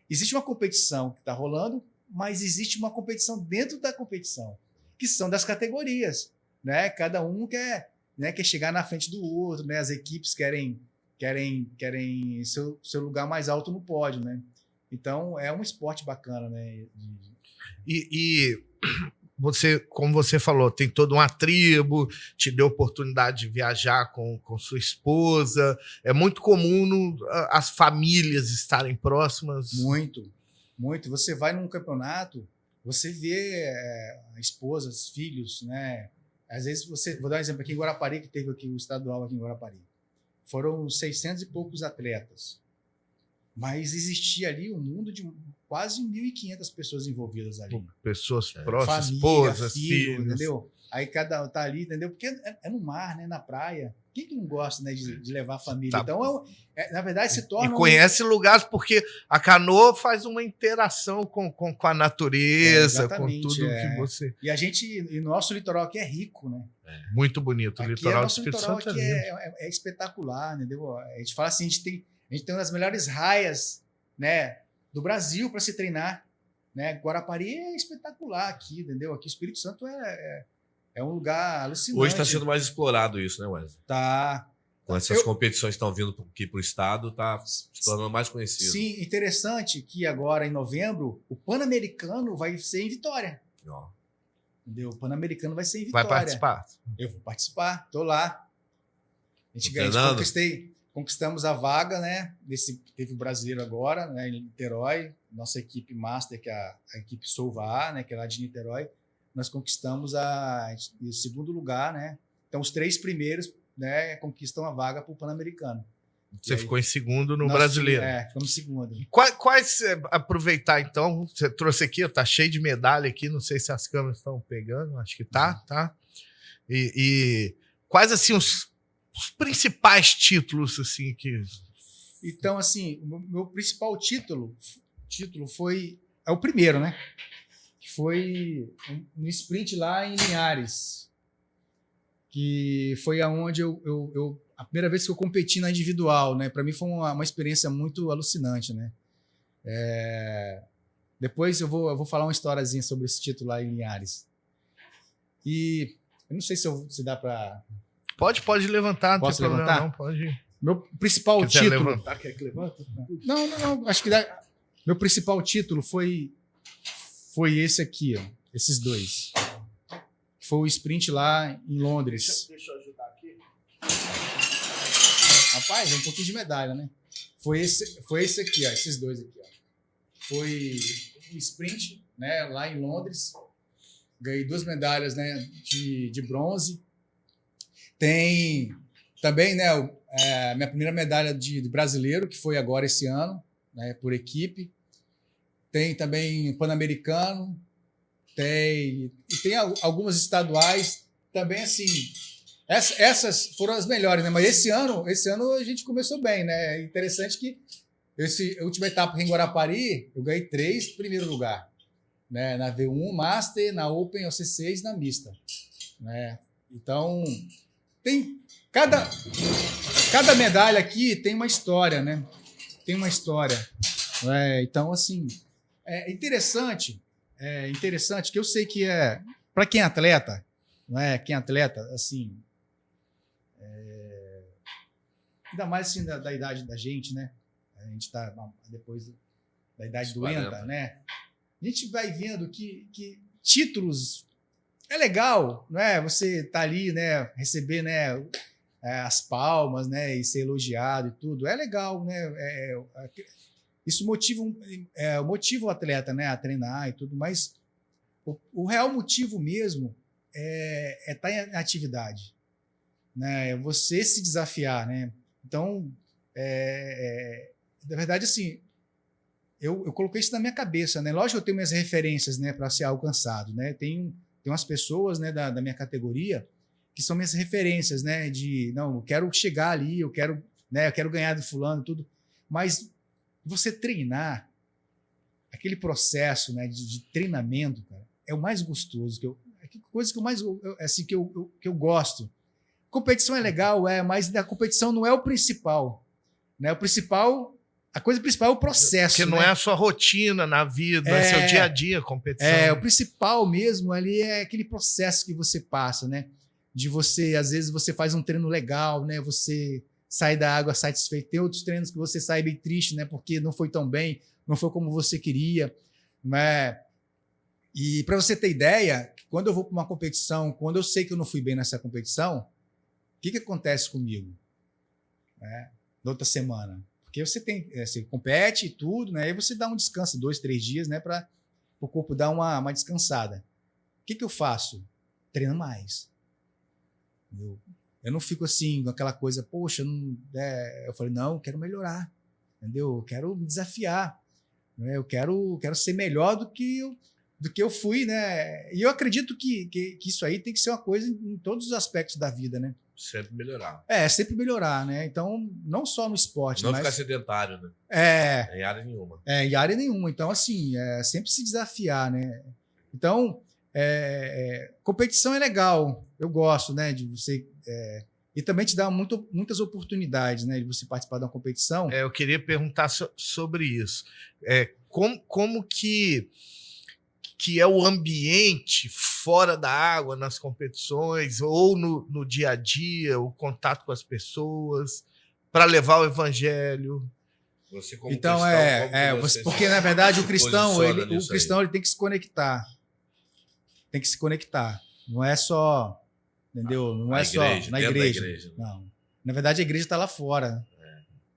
Existe uma competição que está rolando, mas existe uma competição dentro da competição, que são das categorias, né? Cada um quer chegar na frente do outro, né? As equipes querem seu lugar mais alto no pódio, né? Então é um esporte bacana, né? E você, como você falou, tem toda uma tribo, te deu oportunidade de viajar com sua esposa. É muito comum as famílias estarem próximas. Muito, muito. Você vai num campeonato, você vê esposas, filhos, né? Às vezes vou dar um exemplo aqui em Guarapari, que teve aqui o estadual aqui em Guarapari. Foram 600 e poucos atletas. Mas existia ali um mundo de quase 1.500 pessoas envolvidas ali. Pessoas próximas, família, esposas, filho, filhos. entendeu? Aí cada um tá ali, entendeu? Porque é no mar, né? Na praia. Quem que não gosta, né, de levar a família? Tá. Então, na verdade, se torna... E conhece lugares, porque a canoa faz uma interação com a natureza, com tudo que você... E nosso litoral aqui é rico, né? Muito bonito. O litoral do Espírito Santo é lindo. É espetacular, entendeu? A gente fala assim, a gente tem uma das melhores raias, né, do Brasil para se treinar, né? Guarapari é espetacular aqui, entendeu? Aqui o Espírito Santo é um lugar alucinante. Hoje está sendo mais explorado isso, né, Wesley? Tá. Com essas competições que estão vindo aqui para o estado, está se tornando mais conhecido. Sim, interessante que agora em novembro o Pan-Americano vai ser em Vitória. Ó. Entendeu? O Pan-Americano vai ser em Vitória. Vai participar? Eu vou participar, tô lá. A gente conquistamos a vaga, né? Teve o brasileiro agora, né? Em Niterói, nossa equipe master, que é a equipe Solva A, né? Que é lá de Niterói. Nós conquistamos o segundo lugar, né? Então, os 3 primeiros, né, conquistam a vaga para o Pan-Americano. Você ficou em segundo no brasileiro. Ficamos em segundo. Quais aproveitar, então, você trouxe aqui, tá cheio de medalha aqui, não sei se as câmeras estão pegando, acho que tá. E quais, assim, os principais títulos, assim, que... Então, assim, o meu principal título é o primeiro, né? Que foi no sprint lá em Linhares, que foi aonde a primeira vez que eu competi na individual, né? Para mim foi uma experiência muito alucinante, né? Depois eu vou falar uma historiazinha sobre esse título lá em Linhares. E eu não sei se dá para... Pode levantar, Posso não tem levantar? problema, não, pode. Meu principal Quiser título... levantar, quer que levanta? Não, acho que dá. Meu principal título foi esse aqui, ó, esses dois. Foi o sprint lá em Londres. Deixa eu ajudar aqui. Rapaz, é um pouquinho de medalha, né? Foi esse aqui, ó, esses dois aqui, ó. Foi um sprint, né, lá em Londres. Ganhei 2 medalhas, né, de bronze. Tem também, né, minha primeira medalha de brasileiro, que foi agora esse ano, né, por equipe. Tem também Pan-Americano. E tem algumas estaduais também, assim. Essas foram as melhores, né? Mas esse ano a gente começou bem, né? É interessante que a última etapa em Guarapari, eu ganhei 3 primeiro lugar, né? Na V1 Master, na Open OC6 e na mista, né? Então, tem cada medalha aqui tem uma história, né? Tem uma história. Então, assim, é interessante que eu sei que para quem é atleta, não é? Quem é atleta, assim, ainda mais assim da idade da gente, né? A gente está depois da idade do ENTA, né? A gente vai vendo que títulos é legal, não é? Você tá ali, né? Receber, né? as palmas, né? E ser elogiado e tudo. É legal, né? Isso motiva o atleta, né? A treinar e tudo, mas o real motivo mesmo é estar em atividade, né? É você se desafiar, né? Então, na verdade, assim, eu coloquei isso na minha cabeça, né? Lógico que eu tenho minhas referências, né, para ser alcançado, né? Tem umas pessoas, né, da minha categoria que são minhas referências, né? Não, eu quero chegar ali, eu quero ganhar do fulano, tudo. Mas você treinar, aquele processo, né, de treinamento, cara, é o mais gostoso, coisa que eu mais, assim, que eu gosto. Competição é legal, mas a competição não é o principal, né? A coisa principal é o processo. Porque não é a sua rotina na vida, não é seu dia a dia a competição. O principal mesmo ali é aquele processo que você passa, né? De você, às vezes você faz um treino legal, né? Você sai da água satisfeito. Tem outros treinos que você sai bem triste, né? Porque não foi tão bem, não foi como você queria, né? E para você ter ideia, quando eu vou para uma competição, quando eu sei que eu não fui bem nessa competição, o que acontece comigo? Na outra semana? Porque você compete e tudo, né? Aí você dá um descanso, 2, 3 dias, né? Para o corpo dar uma descansada. O que eu faço? Treino mais. Eu não fico assim, com aquela coisa, poxa, eu falei, não, eu quero melhorar, entendeu? Eu quero me desafiar, né? Eu quero ser melhor do que eu fui, né? E eu acredito que isso aí tem que ser uma coisa em todos os aspectos da vida, né? Sempre melhorar. Sempre melhorar, né? Então, não só no esporte, não mas... ficar sedentário, né? Em área nenhuma. Em área nenhuma. Então, assim, sempre se desafiar, né? Então, competição é legal. Eu gosto, né? De você... e também te dá muitas oportunidades, né? De você participar de uma competição. Eu queria perguntar sobre isso. Como que é o ambiente fora da água nas competições ou no dia a dia, o contato com as pessoas para levar o evangelho? Você como então cristão, porque na verdade o cristão ele tem que se conectar, não é só, entendeu? Não é só na igreja. Não, na verdade a igreja está lá fora.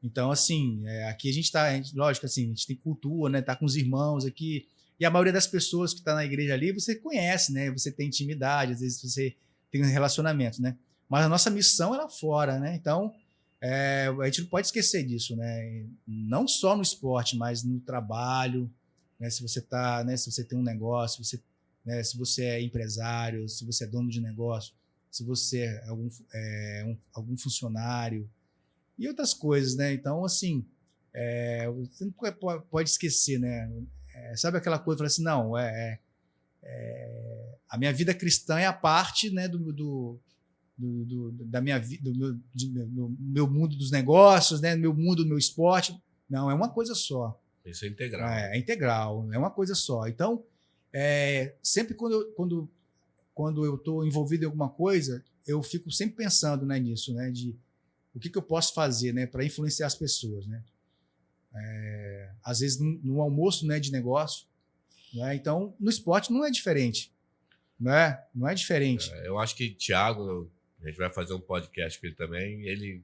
Então assim, aqui a gente lógico assim, a gente tem cultura, né? Tá com os irmãos aqui. E a maioria das pessoas que está na igreja ali, você conhece, né? Você tem intimidade, às vezes você tem um relacionamento, né? Mas a nossa missão é lá fora, né? Então, a gente não pode esquecer disso, né? Não só no esporte, mas no trabalho, né? Se você tem um negócio, né? Se você é empresário, se você é dono de negócio, se você é algum funcionário e outras coisas, né? Então, assim, você não pode esquecer, né? Sabe aquela coisa, assim, não, a minha vida cristã é a parte, né, da minha vida, do meu mundo dos negócios, né, do meu mundo do meu esporte. Não, é uma coisa só. Isso é integral. É integral, é uma coisa só. Então, sempre quando eu estou envolvido em alguma coisa, eu fico sempre pensando, né, nisso, né, de o que eu posso fazer, né, para influenciar as pessoas, né? Às vezes no almoço, né, de negócio, né? Então no esporte não é diferente, né? Não é diferente. Eu acho que Thiago, a gente vai fazer um podcast com ele também, ele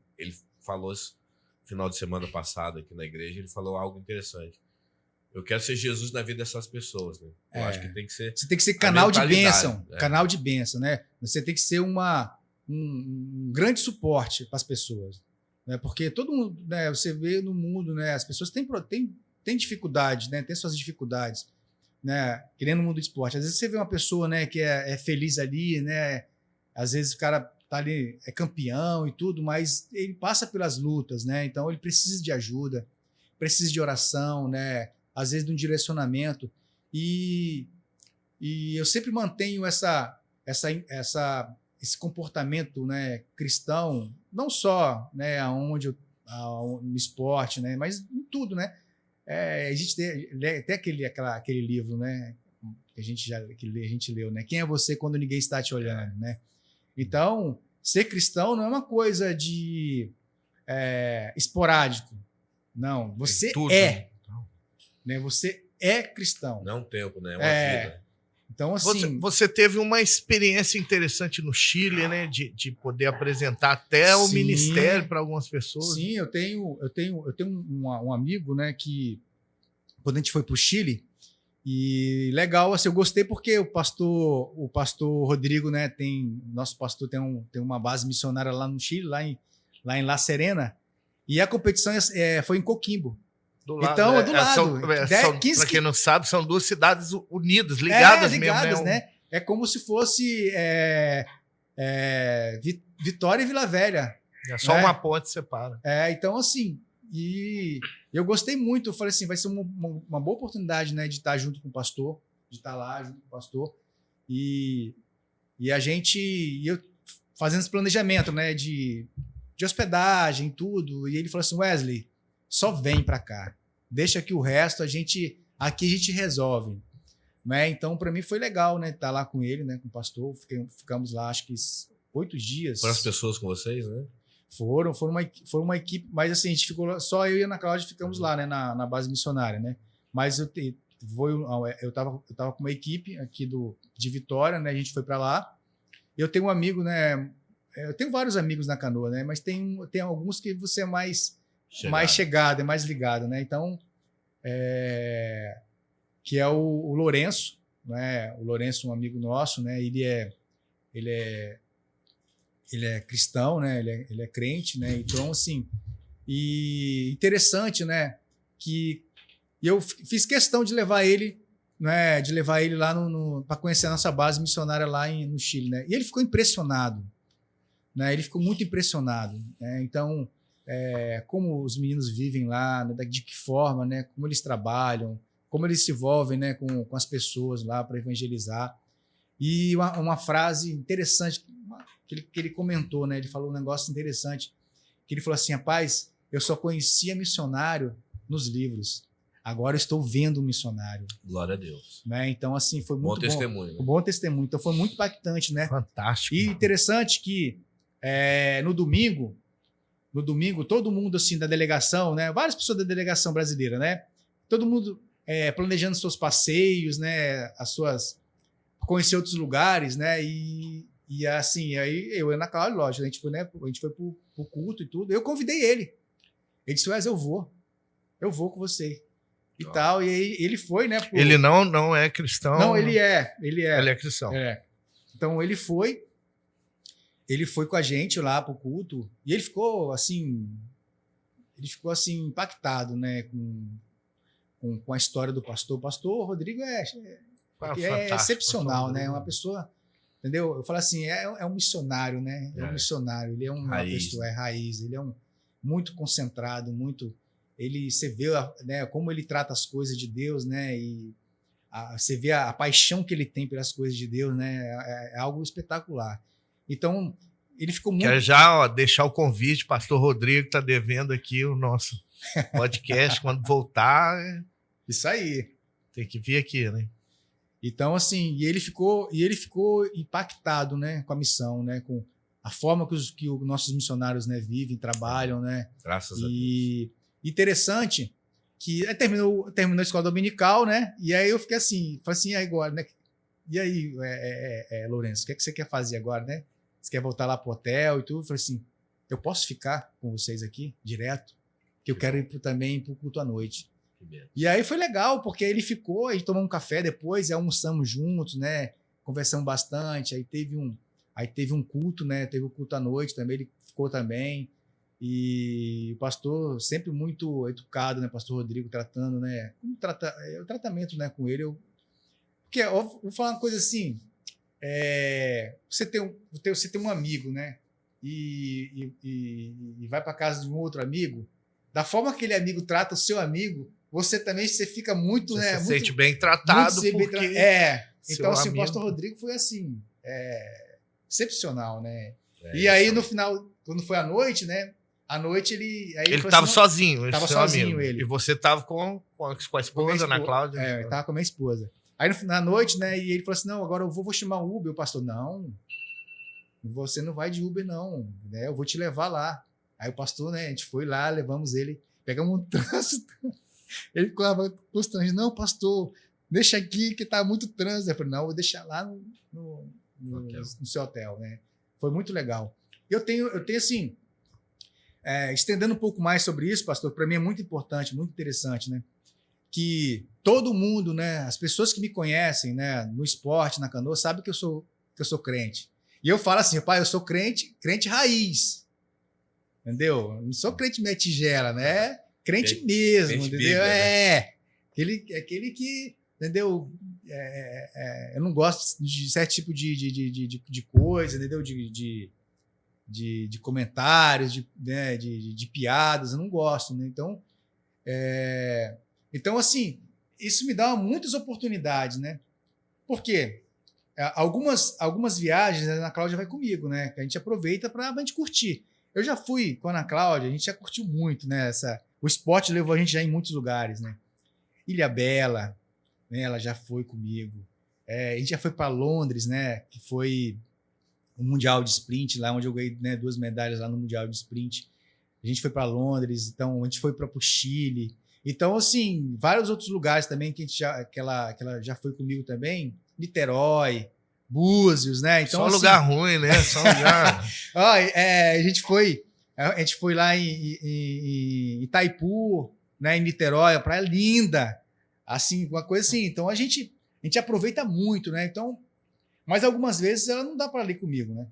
falou isso no final de semana passado aqui na igreja, ele falou algo interessante. Eu quero ser Jesus na vida dessas pessoas, né? Eu acho que tem que ser... Você tem que ser canal de bênção, canal de bênção, né? Você tem que ser um grande suporte para as pessoas. Né? Porque todo mundo, né, você vê no mundo, né, as pessoas têm dificuldades, né, têm suas dificuldades, né, querendo no mundo do esporte. Às vezes você vê uma pessoa, né, que é feliz ali, né, às vezes o cara tá ali, é campeão e tudo, mas ele passa pelas lutas, né, então ele precisa de ajuda, precisa de oração, né, às vezes de um direcionamento, e eu sempre mantenho esse comportamento, né, cristão, não só, né, no esporte, né, mas em tudo, né? A gente tem aquele livro, né, que a gente leu, né? Quem é você quando ninguém está te olhando, né? Então, ser cristão não é uma coisa de esporádico. Não, você né? Você é cristão. Não é um tempo, né? É uma vida. Então, assim... Você teve uma experiência interessante no Chile, né? De poder apresentar até o ministério para algumas pessoas. Sim, eu tenho um amigo, né, que quando a gente foi para o Chile, e legal, assim, eu gostei porque o pastor Rodrigo, né, nosso pastor tem uma base missionária lá no Chile, lá em La Serena, e a competição foi em Coquimbo. Do lado, então, do lado. Para quem não sabe, são duas cidades unidas, ligadas mesmo. Né? É como se fosse Vitória e Vila Velha. É só uma ponte separa. Então, assim, e eu gostei muito. Eu falei assim, vai ser uma boa oportunidade, né, de estar junto com o pastor, de estar lá junto com o pastor. E eu fazendo esse planejamento, né, de hospedagem, tudo. E ele falou assim, Wesley, só vem para cá. Deixa que o resto aqui a gente resolve. Né? Então, para mim foi legal, né, estar lá com ele, né, com o pastor. Ficamos lá, acho que 8 dias. Foram as pessoas com vocês, né? Foram uma equipe, mas assim, a gente ficou só eu e a Ana Cláudia ficamos lá, né, na base missionária, né? Mas eu tava com uma equipe aqui de Vitória, né? A gente foi para lá. Eu tenho um amigo, né? Eu tenho vários amigos na canoa, né? Mas tem alguns que você é mais chegado, é mais ligado, né? Então, que é o Lourenço, né? O Lourenço, um amigo nosso, né? Ele é cristão, né? Ele é crente, né? Então, assim, e interessante, né? Que eu fiz questão de levar ele, né? De levar ele lá para conhecer a nossa base missionária lá no Chile, né? E ele ficou impressionado, né? Ele ficou muito impressionado, né? Então, como os meninos vivem lá, né? De que forma, né? Como eles trabalham, como eles se envolvem, né? Com as pessoas lá para evangelizar. E uma frase interessante que ele comentou, né? Ele falou um negócio interessante, que ele falou assim, rapaz, eu só conhecia missionário nos livros, agora eu estou vendo um missionário. Glória a Deus. Né? Então, assim, foi muito bom. Testemunho. Né? Um bom testemunho. Então, foi muito impactante, né? Fantástico. E interessante que no domingo, todo mundo, assim, da delegação, né? Várias pessoas da delegação brasileira, né? Todo mundo planejando seus passeios, né? Conhecer outros lugares, né? E assim, aí eu e Ana Cláudia, lógico, a gente foi pro culto e tudo. Eu convidei ele. Ele disse, Wes, eu vou com você. E tal. E aí ele foi, né? Ele não é cristão. Não, ele é. Ele é cristão. Então ele foi com a gente lá pro culto. E ele ficou assim impactado, né? Com a história do pastor. O pastor Rodrigo é excepcional, né? Uma pessoa. Entendeu? Eu falo assim, é um missionário, né? É um missionário, ele é uma pessoa, raiz, ele é muito concentrado, você vê, né, como ele trata as coisas de Deus, né? E você vê a paixão que ele tem pelas coisas de Deus, né? É algo espetacular. Então, ele ficou muito... Quero já deixar o convite, pastor Rodrigo está devendo aqui o nosso podcast, quando voltar... Isso aí. Tem que vir aqui, né? Então, assim, e ele ficou impactado, né, com a missão, né, com a forma que os nossos missionários, né, vivem, trabalham, né? Graças a Deus. E interessante que terminou a escola dominical, né? E aí eu fiquei assim, falei assim, agora, né? E aí, Lourenço, o que você quer fazer agora, né? Você quer voltar lá pro hotel e tudo? Eu falei assim, eu posso ficar com vocês aqui direto? Que eu quero ir também pro culto à noite. E aí foi legal, porque ele ficou, a gente tomou um café depois, almoçamos juntos, né? Conversamos bastante, aí teve um culto, né? Teve o culto à noite também, ele ficou também. E o pastor sempre muito educado, né? Pastor Rodrigo tratando, né? O tratamento, né, com ele. Porque eu vou falar uma coisa assim, você tem um amigo, né? E vai para casa de um outro amigo, da forma que aquele amigo trata o seu amigo, você fica muito, né? Se sente bem tratado, porque... Então, assim, o pastor Rodrigo foi, assim, excepcional, né? E aí, no final, quando foi à noite, né? À noite, ele estava sozinho. Estava sozinho, ele. E você estava com a esposa, Ana Cláudia? Ele estava com a minha esposa. Aí, na noite, né? E ele falou assim, não, agora eu vou chamar um Uber. O pastor, não, você não vai de Uber, não. Né? Eu vou te levar lá. Aí o pastor, né? A gente foi lá, levamos ele, pegamos um trânsito. Ele ficava constrangido, não, pastor, deixa aqui que tá muito trânsito. Eu falei, não, vou deixar lá no seu hotel, né? Foi muito legal. Eu tenho assim, estendendo um pouco mais sobre isso, pastor, para mim é muito importante, muito interessante, né? Que todo mundo, né, as pessoas que me conhecem, né, no esporte, na canoa, sabem que eu sou crente. E eu falo assim, pai, eu sou crente raiz. Entendeu? Não sou crente meia tigela, né? Crente mesmo, crente entendeu? Bíblia, né? Aquele que, entendeu? Eu não gosto de certo tipo de coisa, entendeu? De comentários, de piadas, eu não gosto, né? Então, assim, isso me dá muitas oportunidades, né? Por quê? Algumas viagens, a Ana Cláudia vai comigo, né? Que a gente aproveita para a gente curtir. Eu já fui com a Ana Cláudia, a gente já curtiu muito, né? O esporte levou a gente já em muitos lugares, né? Ilhabela, né? Ela já foi comigo. A gente já foi para Londres, né? Que foi o Mundial de Sprint, lá onde eu ganhei, né, 2 medalhas lá no Mundial de Sprint. A gente foi para Londres, então a gente foi para o Chile. Então, assim, vários outros lugares também que ela já foi comigo também. Niterói, Búzios, né? Então, só assim, lugar ruim, né? Só lugar... a gente foi lá em Itaipu, né? Em Niterói, a praia linda. Assim, uma coisa assim. Então, a gente aproveita muito, né? Então, mas algumas vezes ela não dá para ir comigo, né?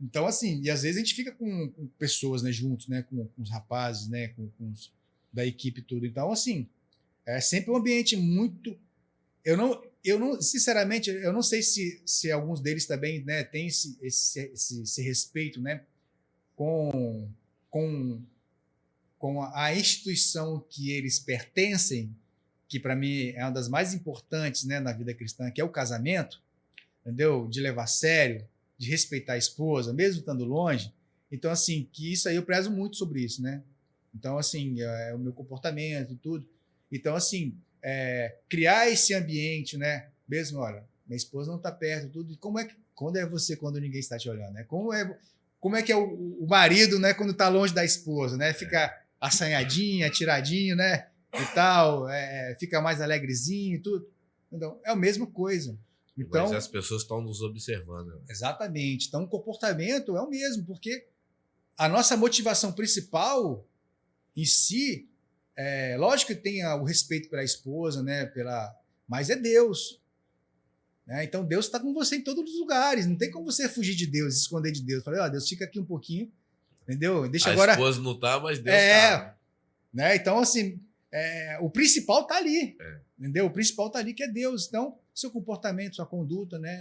Então, assim, e às vezes a gente fica com pessoas, né, juntos, né? Com os rapazes, né? Com os da equipe tudo. Então, assim, é sempre um ambiente muito... Eu não, sinceramente, eu não sei se alguns deles também, né, têm esse respeito, né, com a instituição que eles pertencem, que para mim é uma das mais importantes, né, na vida cristã, que é o casamento, entendeu? De levar a sério, de respeitar a esposa, mesmo estando longe. Então, assim, que isso aí eu prezo muito sobre isso, né? Então, assim, o meu comportamento e tudo. Então, assim, criar esse ambiente, né? Mesmo, olha, minha esposa não está perto, tudo. E quando é você quando ninguém está te olhando, né? Como é que é o marido, né? Quando está longe da esposa, né? Fica assanhadinho, atiradinho, né? E tal, fica mais alegrezinho e tudo. Então, é a mesma coisa. Então, mas as pessoas estão nos observando. Né? Exatamente. Então, o comportamento é o mesmo, porque a nossa motivação principal em si, lógico que tem o respeito pela esposa, né? Mas é Deus. Né? Então, Deus está com você em todos os lugares. Não tem como você fugir de Deus, se esconder de Deus. Falei, Deus, fica aqui um pouquinho, entendeu? Deixa agora. A esposa não está, mas Deus está. Né? Então, assim, o principal está ali. Entendeu? O principal está ali, que é Deus. Então, seu comportamento, sua conduta, né?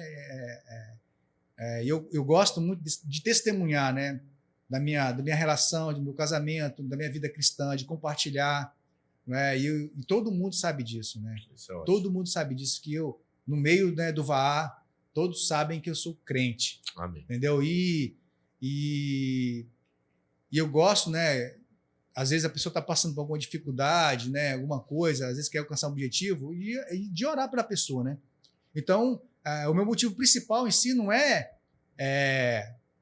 Eu gosto muito de testemunhar, né? Da minha relação, do meu casamento, da minha vida cristã, de compartilhar, né? E todo mundo sabe disso, né? Todo mundo sabe disso, que eu, no meio, né, do VAA, todos sabem que eu sou crente. Amém. Entendeu? E eu gosto, né? Às vezes a pessoa está passando por alguma dificuldade, né? Alguma coisa, às vezes quer alcançar um objetivo, e de orar pela pessoa, né? Então, o meu motivo principal em si não é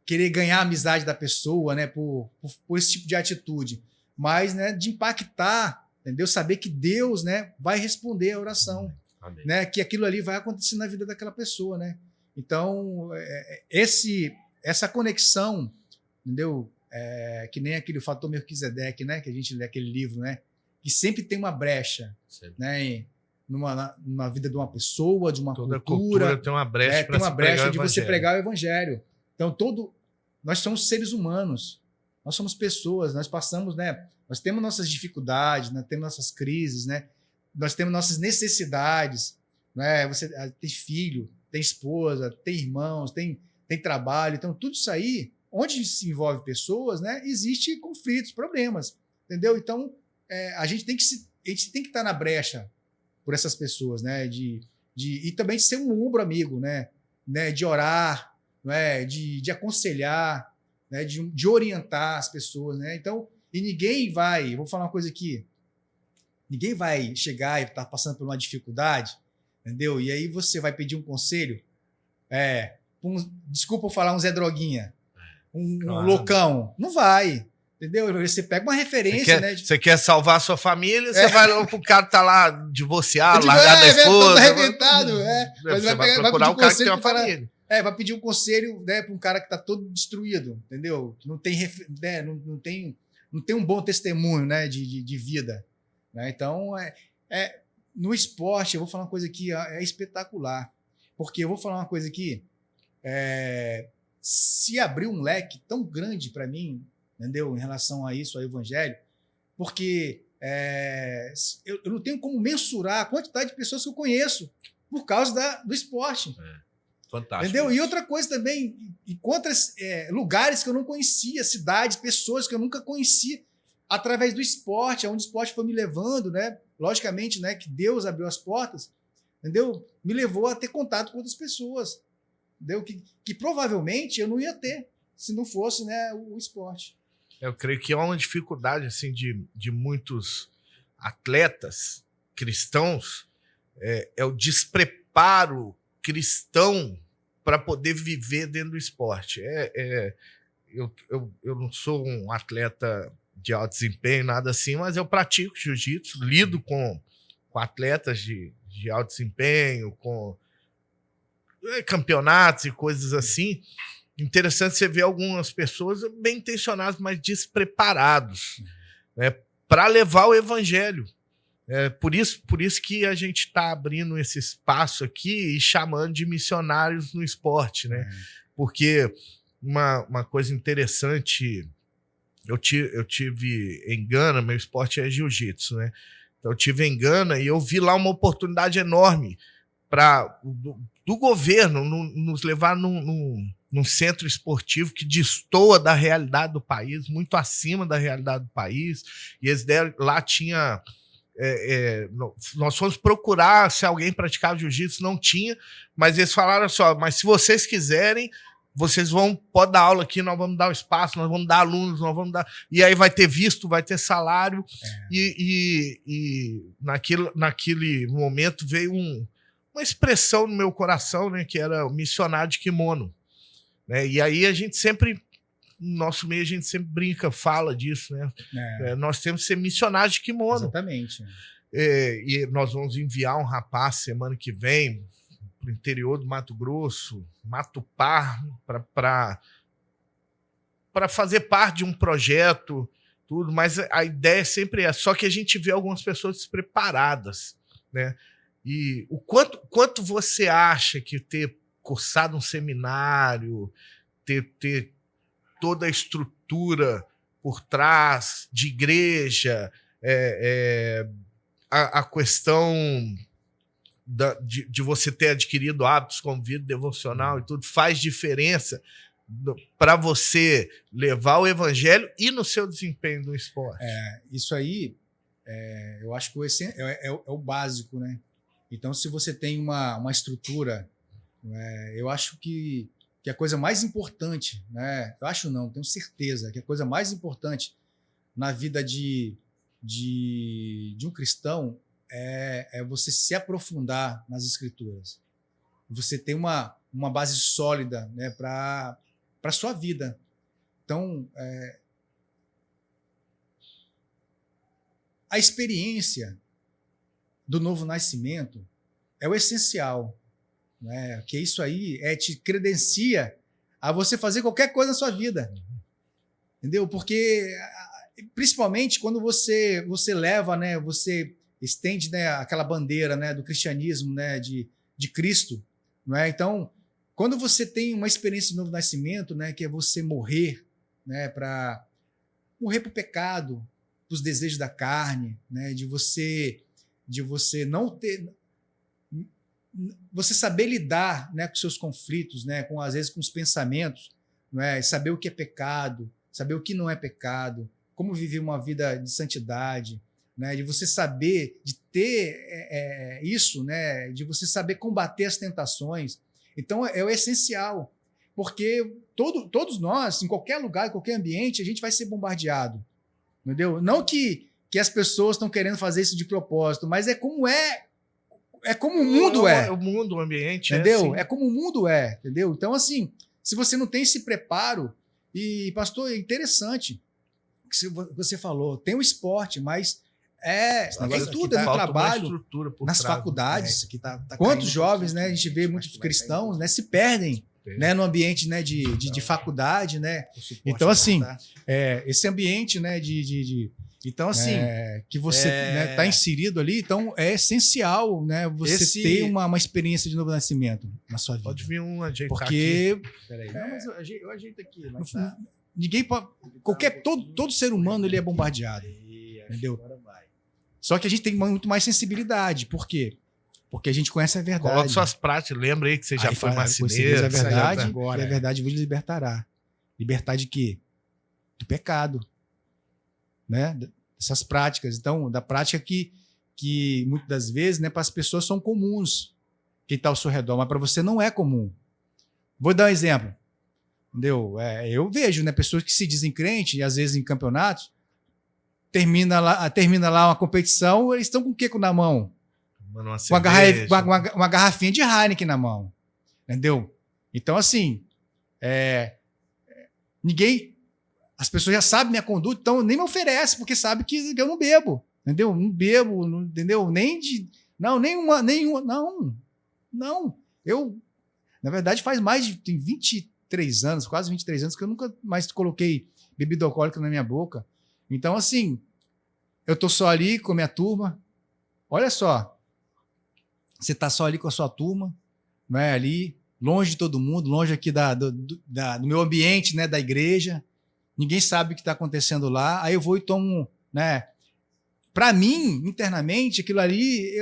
querer ganhar a amizade da pessoa, né? Por esse tipo de atitude, mas, né, de impactar, entendeu? Saber que Deus, né, vai responder a oração, né? Que aquilo ali vai acontecer na vida daquela pessoa, né? Então, essa conexão, entendeu? Que nem aquele fator Melquisedeque, né? Que a gente lê aquele livro, né? Que sempre tem uma brecha, né? Numa vida de uma pessoa, de uma cultura tem uma brecha, tem uma brecha de você pregar o evangelho. Então, nós somos seres humanos, nós somos pessoas, nós passamos, né? Nós temos nossas dificuldades, né? Temos nossas crises, né? Nós temos nossas necessidades, né? Você tem filho, tem esposa, tem irmãos, tem trabalho, então tudo isso aí, onde se envolve pessoas, né? Existe conflitos, problemas, entendeu? Então, a gente tem que estar na brecha por essas pessoas, né? E também de ser um ombro amigo, né? De orar, né? De aconselhar, né? De orientar as pessoas, né? Então, e ninguém vai, vou falar uma coisa aqui, ninguém vai chegar e estar passando por uma dificuldade, entendeu? E aí você vai pedir um conselho, desculpa eu falar, um Zé Droguinha, um loucão, não vai, Entendeu? Você pega uma referência, né? Você quer salvar a sua família, você vai lá pro cara tá lá divorciado, digo, largar da todo esposa. arrebentado, Mas Você vai procurar o cara que tem uma família. Vai pedir um conselho, né, para um cara que tá todo destruído, entendeu? Que não tem, né, não tem um bom testemunho, né, de vida. Né? Então, no esporte, eu vou falar uma coisa aqui, é espetacular. Porque eu vou falar uma coisa aqui, se abrir um leque tão grande para mim, entendeu? Em relação a isso, ao evangelho, porque eu não tenho como mensurar a quantidade de pessoas que eu conheço por causa do esporte. Fantástico. Entendeu? E outra coisa também, encontra lugares que eu não conhecia, cidades, pessoas que eu nunca conhecia, através do esporte, onde o esporte foi me levando, né? Logicamente, né, que Deus abriu as portas, entendeu? Me levou a ter contato com outras pessoas, entendeu? Que provavelmente eu não ia ter se não fosse, né, o esporte. Eu creio que é uma dificuldade assim, de muitos atletas cristãos, é o despreparo cristão para poder viver dentro do esporte. Eu não sou um atleta de alto desempenho, nada assim, mas eu pratico jiu-jitsu, lido com atletas de alto desempenho, com campeonatos e coisas assim. Interessante você ver algumas pessoas bem intencionadas, mas despreparados, né, para levar o evangelho. Por isso que a gente está abrindo esse espaço aqui e chamando de missionários no esporte, né? Porque uma coisa interessante, eu tive em Gana, meu esporte é jiu-jitsu, né? Então eu tive em Gana e eu vi lá uma oportunidade enorme do governo nos levar num centro esportivo que destoa da realidade do país, muito acima da realidade do país, e eles lá tinha... nós fomos procurar se alguém praticava jiu-jitsu, não tinha, mas eles falaram só, mas se vocês quiserem, vocês pode dar aula aqui, nós vamos dar o espaço, nós vamos dar alunos, nós vamos dar, e aí vai ter visto, vai ter salário, e naquele momento veio uma expressão no meu coração, né, que era o missionário de kimono, né? E aí a gente sempre, no nosso meio, a gente sempre brinca, fala disso, né? Nós temos que ser missionários de kimono. Exatamente. E nós vamos enviar um rapaz semana que vem para o interior do Mato Grosso, Matupá, para fazer parte de um projeto, tudo, mas a ideia sempre só que a gente vê algumas pessoas despreparadas, né? E o quanto você acha que ter cursado um seminário, ter toda a estrutura por trás de igreja, a questão de você ter adquirido hábitos como vida devocional e tudo, faz diferença para você levar o evangelho e no seu desempenho no esporte? Isso aí, eu acho que é o básico, né? Então, se você tem uma estrutura, eu acho que a coisa mais importante, né? Eu acho não, tenho certeza que a coisa mais importante na vida de um cristão é você se aprofundar nas escrituras. Você ter uma base sólida, né, para a sua vida. Então, a experiência do novo nascimento é o essencial, né? Que isso aí te credencia a você fazer qualquer coisa na sua vida, entendeu? Porque principalmente quando você leva, né, você estende, né, aquela bandeira, né, do cristianismo, né, de Cristo, não é? Então, quando você tem uma experiência de novo nascimento, né, que é você morrer, né, para morrer para o pecado, para os desejos da carne, né, de você não ter, você saber lidar, né, com seus conflitos, né, às vezes com os pensamentos, não é? Saber o que é pecado, saber o que não é pecado, como viver uma vida de santidade, né, de você saber, de ter isso, né, de você saber combater as tentações. Então é o essencial, porque todos nós, em qualquer lugar, em qualquer ambiente, a gente vai ser bombardeado, entendeu? Não que as pessoas estão querendo fazer isso de propósito, mas é como o mundo é. O mundo, o ambiente, entendeu? Assim. É como o mundo é, entendeu? Então, assim, se você não tem esse preparo, e, pastor, é interessante, que você falou, tem o esporte, mas tem tudo, no trabalho, nas faculdades. Quantos jovens, né, a gente vê muitos cristãos, né, se perdem, né, no ambiente, né, de faculdade, né? Então, assim, esse ambiente, né, então, assim, que você está inserido ali, então é essencial, né, você ter uma experiência de novo nascimento na sua vida. Pode vir ajeitar porque aqui. Peraí, não, mas eu ajeito aqui. Mas ninguém pode, todo ser humano ele é bombardeado, entendeu? Só que a gente tem muito mais sensibilidade. Por quê? Porque a gente conhece a verdade. Coloque suas práticas. Lembra aí que você já foi marceneiro. A verdade, e a verdade vos libertará. Libertar de quê? Do pecado. Né? Dessas práticas. Então, da prática que muitas das vezes, né, para as pessoas são comuns. Quem está ao seu redor, mas para você não é comum. Vou dar um exemplo. Entendeu? Eu vejo, né, pessoas que se dizem crentes, e às vezes em campeonatos, termina lá uma competição, eles estão com o que na mão? Uma garrafinha de Heineken na mão. Entendeu? Então, assim, as pessoas já sabem minha conduta, então nem me oferece, porque sabe que eu não bebo. Entendeu? Não bebo, não, entendeu? Não. Eu, na verdade, tem 23 anos, quase 23 anos, que eu nunca mais coloquei bebida alcoólica na minha boca. Então, assim, eu tô só ali com a minha turma. Olha só, você tá só ali com a sua turma, não é? Ali, longe de todo mundo, longe aqui do meu ambiente, né, da igreja. Ninguém sabe o que está acontecendo lá. Aí eu vou e tomo, né? Para mim, internamente, aquilo ali,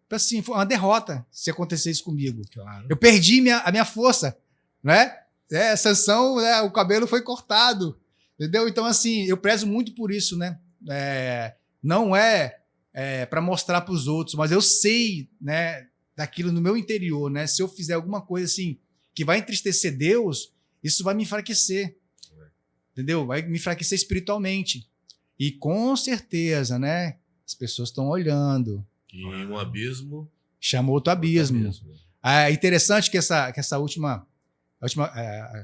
assim, foi uma derrota se acontecer isso comigo. Claro. Eu perdi a minha força, né? Sanção, né? O cabelo foi cortado. Entendeu? Então, assim, eu prezo muito por isso, né? Não para mostrar para os outros, mas eu sei, né, daquilo no meu interior, né? Se eu fizer alguma coisa assim que vai entristecer Deus, isso vai me enfraquecer. Entendeu? Vai me enfraquecer espiritualmente. E com certeza, né? As pessoas estão olhando. E um abismo chama outro abismo. É interessante que essa última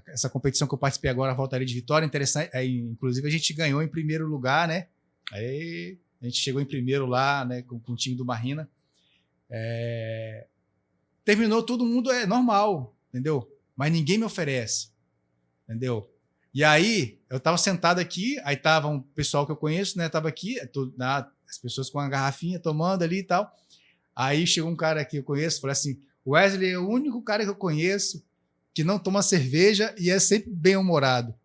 essa competição que eu participei agora, a Voltaria de Vitória, interessante. Inclusive, a gente ganhou em primeiro lugar, né? Aí a gente chegou em primeiro lá, né? Com o time do Marina. Terminou todo mundo normal, entendeu? Mas ninguém me oferece, entendeu? E aí, eu estava sentado aqui, aí tava um pessoal que eu conheço, né? Tava aqui, as pessoas com uma garrafinha tomando ali e tal. Aí chegou um cara que eu conheço, falou assim: Wesley é o único cara que eu conheço que não toma cerveja e é sempre bem-humorado.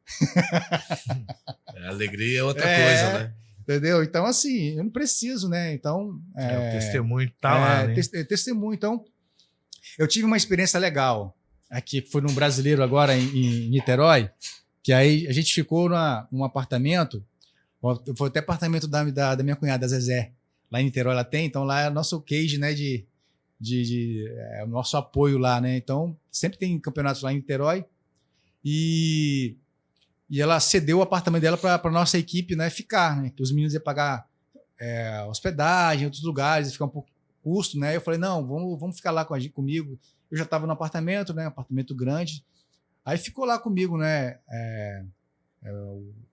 A alegria é outra coisa, né? Entendeu? Então, assim, eu não preciso, né? Então, o testemunho tá lá, né? Testemunho. Então, eu tive uma experiência legal aqui, que foi num brasileiro agora em Niterói, que aí a gente ficou num apartamento, foi até apartamento da minha cunhada, Zezé, lá em Niterói ela tem, então lá é o nosso cage, né, o nosso apoio lá, né? Então, sempre tem campeonatos lá em Niterói. E ela cedeu o apartamento dela para a nossa equipe, né, ficar, né? Que os meninos iam pagar hospedagem em outros lugares, ia ficar um pouco custo, né? Eu falei, não, vamos ficar lá comigo. Eu já estava no apartamento, né? Um apartamento grande. Aí ficou lá comigo, né?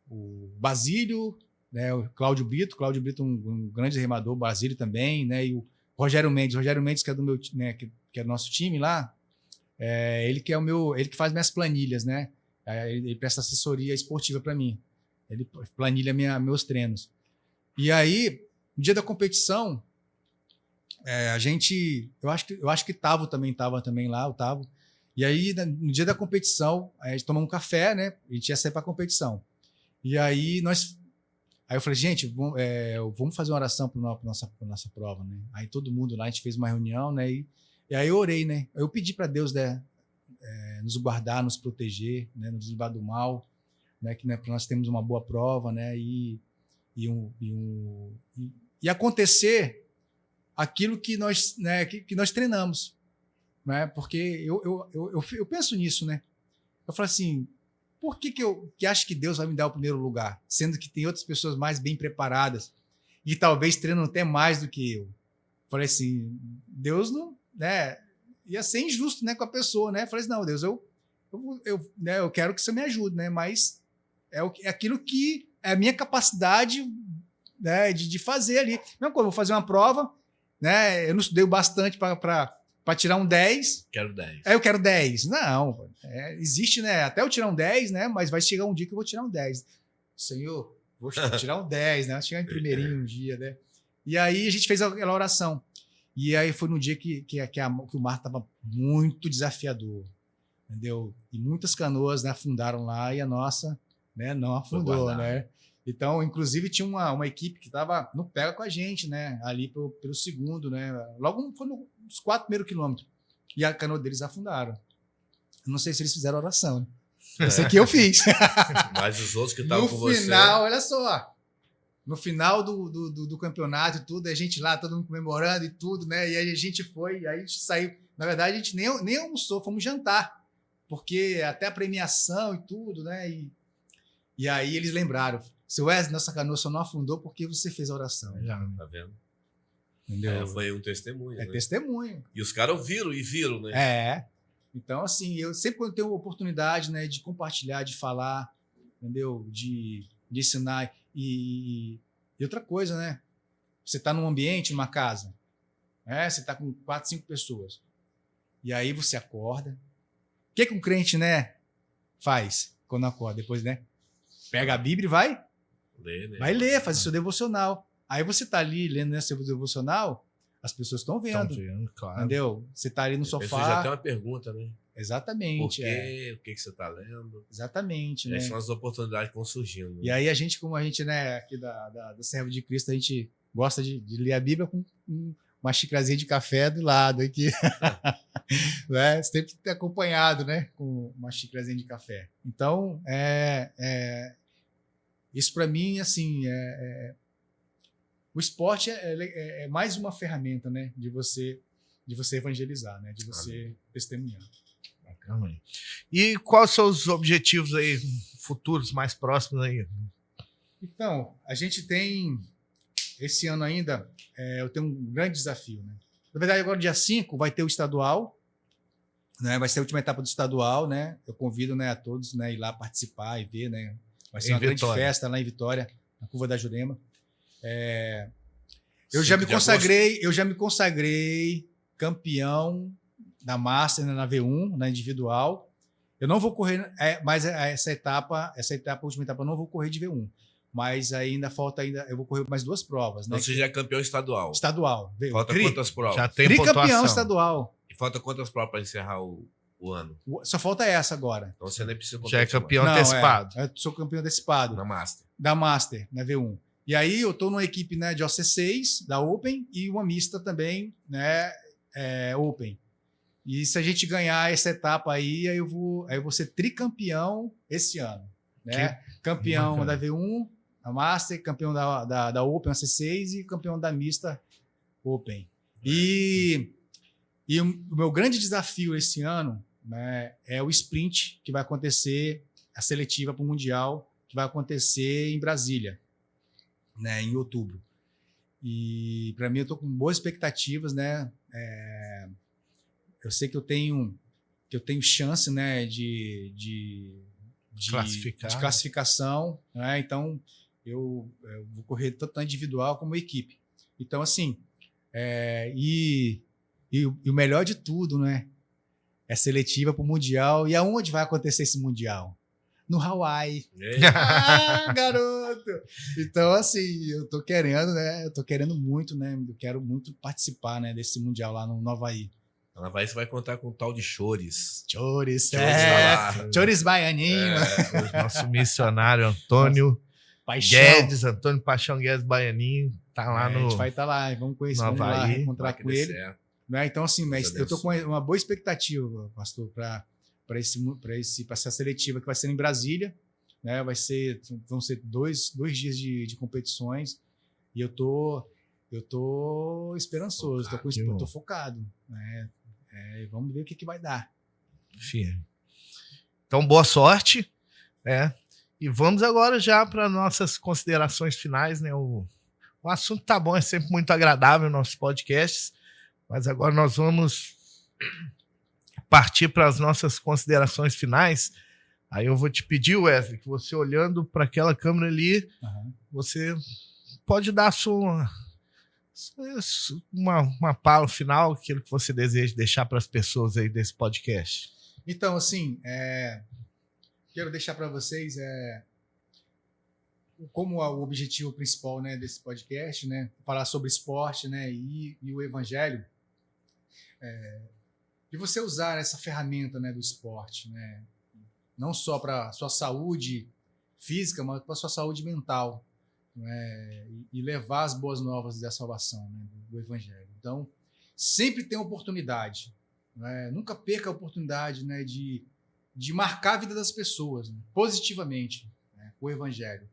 O Basílio, né? O Cláudio Brito, um grande remador, o Basílio também, né? E o Rogério Mendes, que é do meu, né, que é do nosso time lá, ele que faz minhas planilhas, né? Ele presta assessoria esportiva para mim. Ele planilha meus treinos. E aí, no dia da competição, eu acho que Tavo também estava lá, o Tavo. E aí, no dia da competição, a gente tomou um café, né? A gente ia sair para a competição. E aí eu falei, gente, vamos fazer uma oração para nossa prova, né? Aí todo mundo lá, a gente fez uma reunião, né? E aí eu orei, né? Eu pedi para Deus, né, nos guardar, nos proteger, né, nos livrar do mal, né? Que, né, para nós termos uma boa prova, né? E acontecer aquilo que nós, né, que nós treinamos, né? Porque eu penso nisso, né? Eu falo assim, por que eu acho que Deus vai me dar o primeiro lugar, sendo que tem outras pessoas mais bem preparadas e talvez treinam até mais do que eu? Falei assim, Deus não, né? Ia ser injusto, né, com a pessoa, né? Falei assim, não, Deus, eu quero que você me ajude, né? Mas é aquilo que é a minha capacidade, né, de fazer ali. Mesmo quando eu vou fazer uma prova, né, eu não estudei bastante para tirar um 10. Quero 10. Aí eu quero 10. Não, existe, né? Até eu tirar um 10, né? Mas vai chegar um dia que eu vou tirar um 10. Senhor, vou tirar um 10, né? Vou chegar em primeirinho um dia, né? E aí a gente fez aquela oração. E aí foi no dia que o mar estava muito desafiador, entendeu? E muitas canoas, né, afundaram lá e a nossa, né, não afundou, né? Então, inclusive, tinha uma equipe que estava no pega com a gente, né? Ali pelo segundo, né? Logo foi nos 4 primeiros quilômetros. E a canoa deles afundaram. Eu não sei se eles fizeram oração, né? Eu sei que eu fiz. Mas os outros que estavam com você... No final, olha só. No final do campeonato e tudo, a gente lá, todo mundo comemorando e tudo, né? E aí a gente foi, aí a gente saiu. Na verdade, a gente nem almoçou, fomos jantar. Porque até a premiação e tudo, né? E aí eles lembraram. Seu Wesley, nossa canoa só não afundou porque você fez a oração. Tá vendo? Entendeu? Foi um testemunho. É, né? Testemunho. E os caras viram, né? É. Então, assim, eu sempre quando tenho oportunidade, né, de compartilhar, de falar, entendeu? De ensinar. E outra coisa, né? Você está num ambiente, numa casa, né? Você está com 4, 5 pessoas. E aí você acorda. O que um crente, né, faz quando acorda? Depois, né? Pega a Bíblia e vai ler, fazer seu devocional. Aí você está ali lendo, né, seu devocional, as pessoas estão vendo, claro. Entendeu? Você está ali no sofá. Você já tem uma pergunta, né? Exatamente. Por quê? O que você está lendo? Exatamente, né? Essas são as oportunidades que vão surgindo. Né? E aí a gente, como a gente, né, aqui do Servo de Cristo, a gente gosta de ler a Bíblia com uma xicrazinha de café do lado aqui. Né? Sempre acompanhado, né, com uma xicrazinha de café. Então, isso para mim, assim, o esporte é mais uma ferramenta, né, de você evangelizar, né, de você testemunhar. E quais são os objetivos aí futuros mais próximos aí? Então, a gente tem esse ano ainda, eu tenho um grande desafio, né? Na verdade, agora dia 5 vai ter o estadual, né? Vai ser a última etapa do estadual, né? Eu convido, né, a todos, né, ir lá participar e ver, né? Vai ser uma grande festa lá em Vitória, na Curva da Jurema. Eu já me consagrei campeão da Master, né, na V1, na individual. Eu não vou correr, mas essa última etapa, eu não vou correr de V1. Mas ainda falta, eu vou correr mais 2 provas. Então né, você já é campeão estadual. Estadual. Falta quantas provas? Já tem tricampeão estadual. E falta quantas provas para encerrar o ano? Só falta essa agora. Então você nem precisa competir. Já é campeão antecipado. Eu sou campeão antecipado. Na Master. Da Master, na V1. E aí eu tô numa equipe, né, de OC6, da Open, e uma mista também, né, Open. E se a gente ganhar essa etapa aí eu vou ser tricampeão esse ano. Né? Campeão da V1, da Master, campeão da Open OC6 e campeão da mista Open. E o meu grande desafio esse ano, né, é o sprint que vai acontecer, a seletiva para o Mundial, que vai acontecer em Brasília, né, em outubro. E para mim eu estou com boas expectativas, né? Eu sei que eu tenho chance, né, de classificação, né? Então eu vou correr tanto na individual como equipe. Então assim, e o melhor de tudo, né, é seletiva para o Mundial. E aonde vai acontecer esse Mundial? No Hawaii. Garoto! Então, assim, eu tô querendo muito, né? Eu quero muito participar, né, desse Mundial lá no Havaí. Na Havaí você vai contar com o tal de Chores. Chores, Chores Baianinho. Nosso missionário Antônio Guedes, Antônio Paixão Guedes Baianinho, tá lá no... A gente vai estar lá, vamos conhecer, vamos lá encontrar com ele. Né? Então, assim, mas eu tô com uma boa expectativa, pastor, para essa seletiva que vai ser em Brasília, né? Vão ser dois dias de competições e eu tô esperançoso, eu tô focado, né? Vamos ver o que vai dar. Então, boa sorte, né? E vamos agora já para nossas considerações finais, né? O assunto tá bom, é sempre muito agradável nossos podcasts, mas agora nós vamos partir para as nossas considerações finais. Aí eu vou te pedir, Wesley, que você olhando para aquela câmera ali, você pode dar a sua uma palavra final, aquilo que você deseja deixar para as pessoas aí desse podcast. Então, assim, quero deixar para vocês como o objetivo principal, né, desse podcast, né, falar sobre esporte, né, e o evangelho, de você usar essa ferramenta, né, do esporte, né, não só para sua saúde física, mas para sua saúde mental, né, e levar as boas novas da salvação, né, do evangelho. Então, sempre tem oportunidade, né, nunca perca a oportunidade, né, de marcar a vida das pessoas, né, positivamente, né, com o evangelho.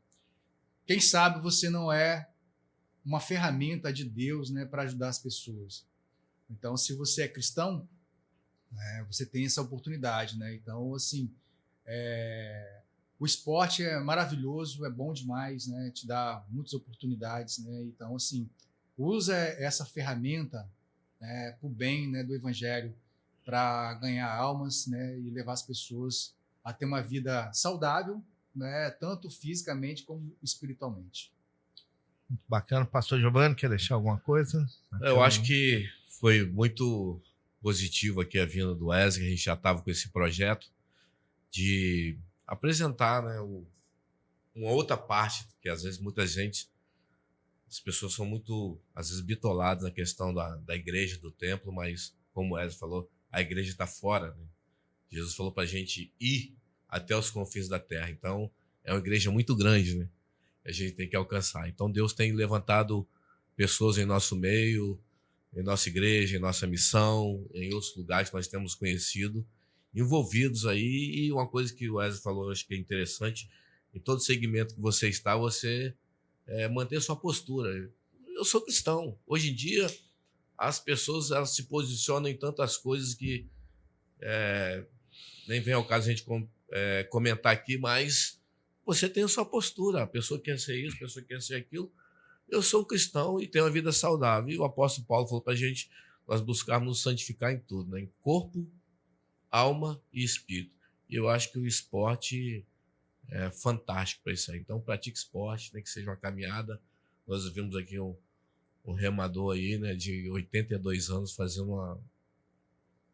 Quem sabe você não é uma ferramenta de Deus, né, para ajudar as pessoas. Então, se você é cristão, né, você tem essa oportunidade, né? Então, assim, o esporte é maravilhoso, é bom demais, né? Te dá muitas oportunidades, né? Então, assim, usa essa ferramenta, né, para o bem, né, do evangelho, para ganhar almas, né, e levar as pessoas a ter uma vida saudável, né, tanto fisicamente como espiritualmente. Bacana. Pastor Giovanni, quer deixar alguma coisa? Eu acho que foi muito positivo aqui a vinda do Wesley. A gente já estava com esse projeto de apresentar, né, uma outra parte, que às vezes as pessoas são muito, às vezes, bitoladas na questão da igreja, do templo, mas, como o Wesley falou, a igreja está fora, né? Jesus falou para a gente ir até os confins da terra. Então, é uma igreja muito grande, né? A gente tem que alcançar. Então, Deus tem levantado pessoas em nosso meio, em nossa igreja, em nossa missão, em outros lugares que nós temos conhecido, envolvidos aí. E uma coisa que o Wesley falou, acho que é interessante, em todo segmento que você está, você manter sua postura. Eu sou cristão. Hoje em dia, as pessoas elas se posicionam em tantas coisas que nem vem ao caso a gente comentar aqui, mas você tem a sua postura. A pessoa quer ser isso, a pessoa quer ser aquilo. Eu sou cristão e tenho uma vida saudável. E o apóstolo Paulo falou para a gente nós buscarmos nos santificar em tudo, né? Em corpo, alma e espírito. E eu acho que o esporte é fantástico para isso aí. Então, pratique esporte, nem que seja uma caminhada. Nós vimos aqui um remador aí, né, de 82 anos fazendo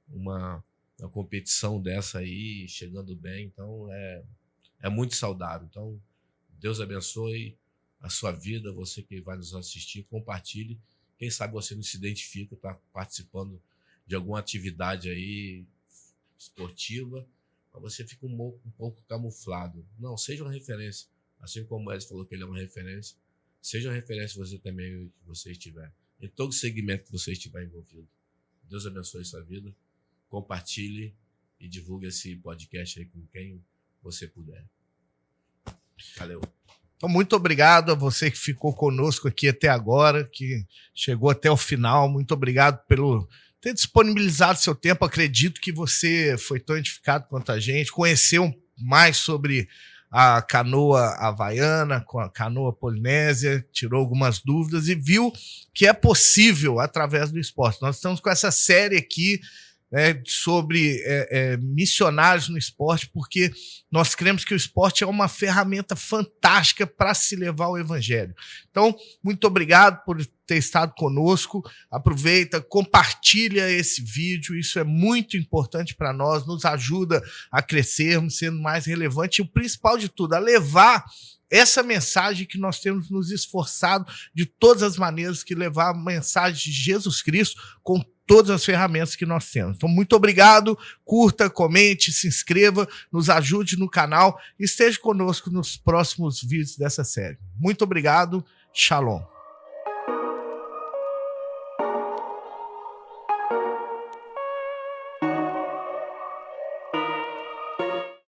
uma competição dessa aí, chegando bem. Então, é muito saudável. Então, Deus abençoe a sua vida, você que vai nos assistir, compartilhe. Quem sabe você não se identifica, está participando de alguma atividade aí esportiva, mas você fica um pouco camuflado. Não, seja uma referência. Assim como o Wesley falou que ele é uma referência, seja uma referência você também, que você estiver. Em todo segmento que você estiver envolvido. Deus abençoe sua vida. Compartilhe e divulgue esse podcast aí com quem você puder. Valeu. Então, muito obrigado a você que ficou conosco aqui até agora, que chegou até o final. Muito obrigado pelo ter disponibilizado seu tempo. Acredito que você foi tão edificado quanto a gente, conheceu mais sobre a canoa havaiana, com a canoa polinésia, tirou algumas dúvidas e viu que é possível através do esporte. Nós estamos com essa série aqui, né, sobre missionários no esporte, porque nós cremos que o esporte é uma ferramenta fantástica para se levar ao evangelho. Então, muito obrigado por ter estado conosco. Aproveita, compartilha esse vídeo, isso é muito importante para nós, nos ajuda a crescermos, sendo mais relevante e o principal de tudo, a levar essa mensagem que nós temos nos esforçado de todas as maneiras que levar a mensagem de Jesus Cristo com todas as ferramentas que nós temos. Então, muito obrigado, curta, comente, se inscreva, nos ajude no canal e esteja conosco nos próximos vídeos dessa série. Muito obrigado, Shalom.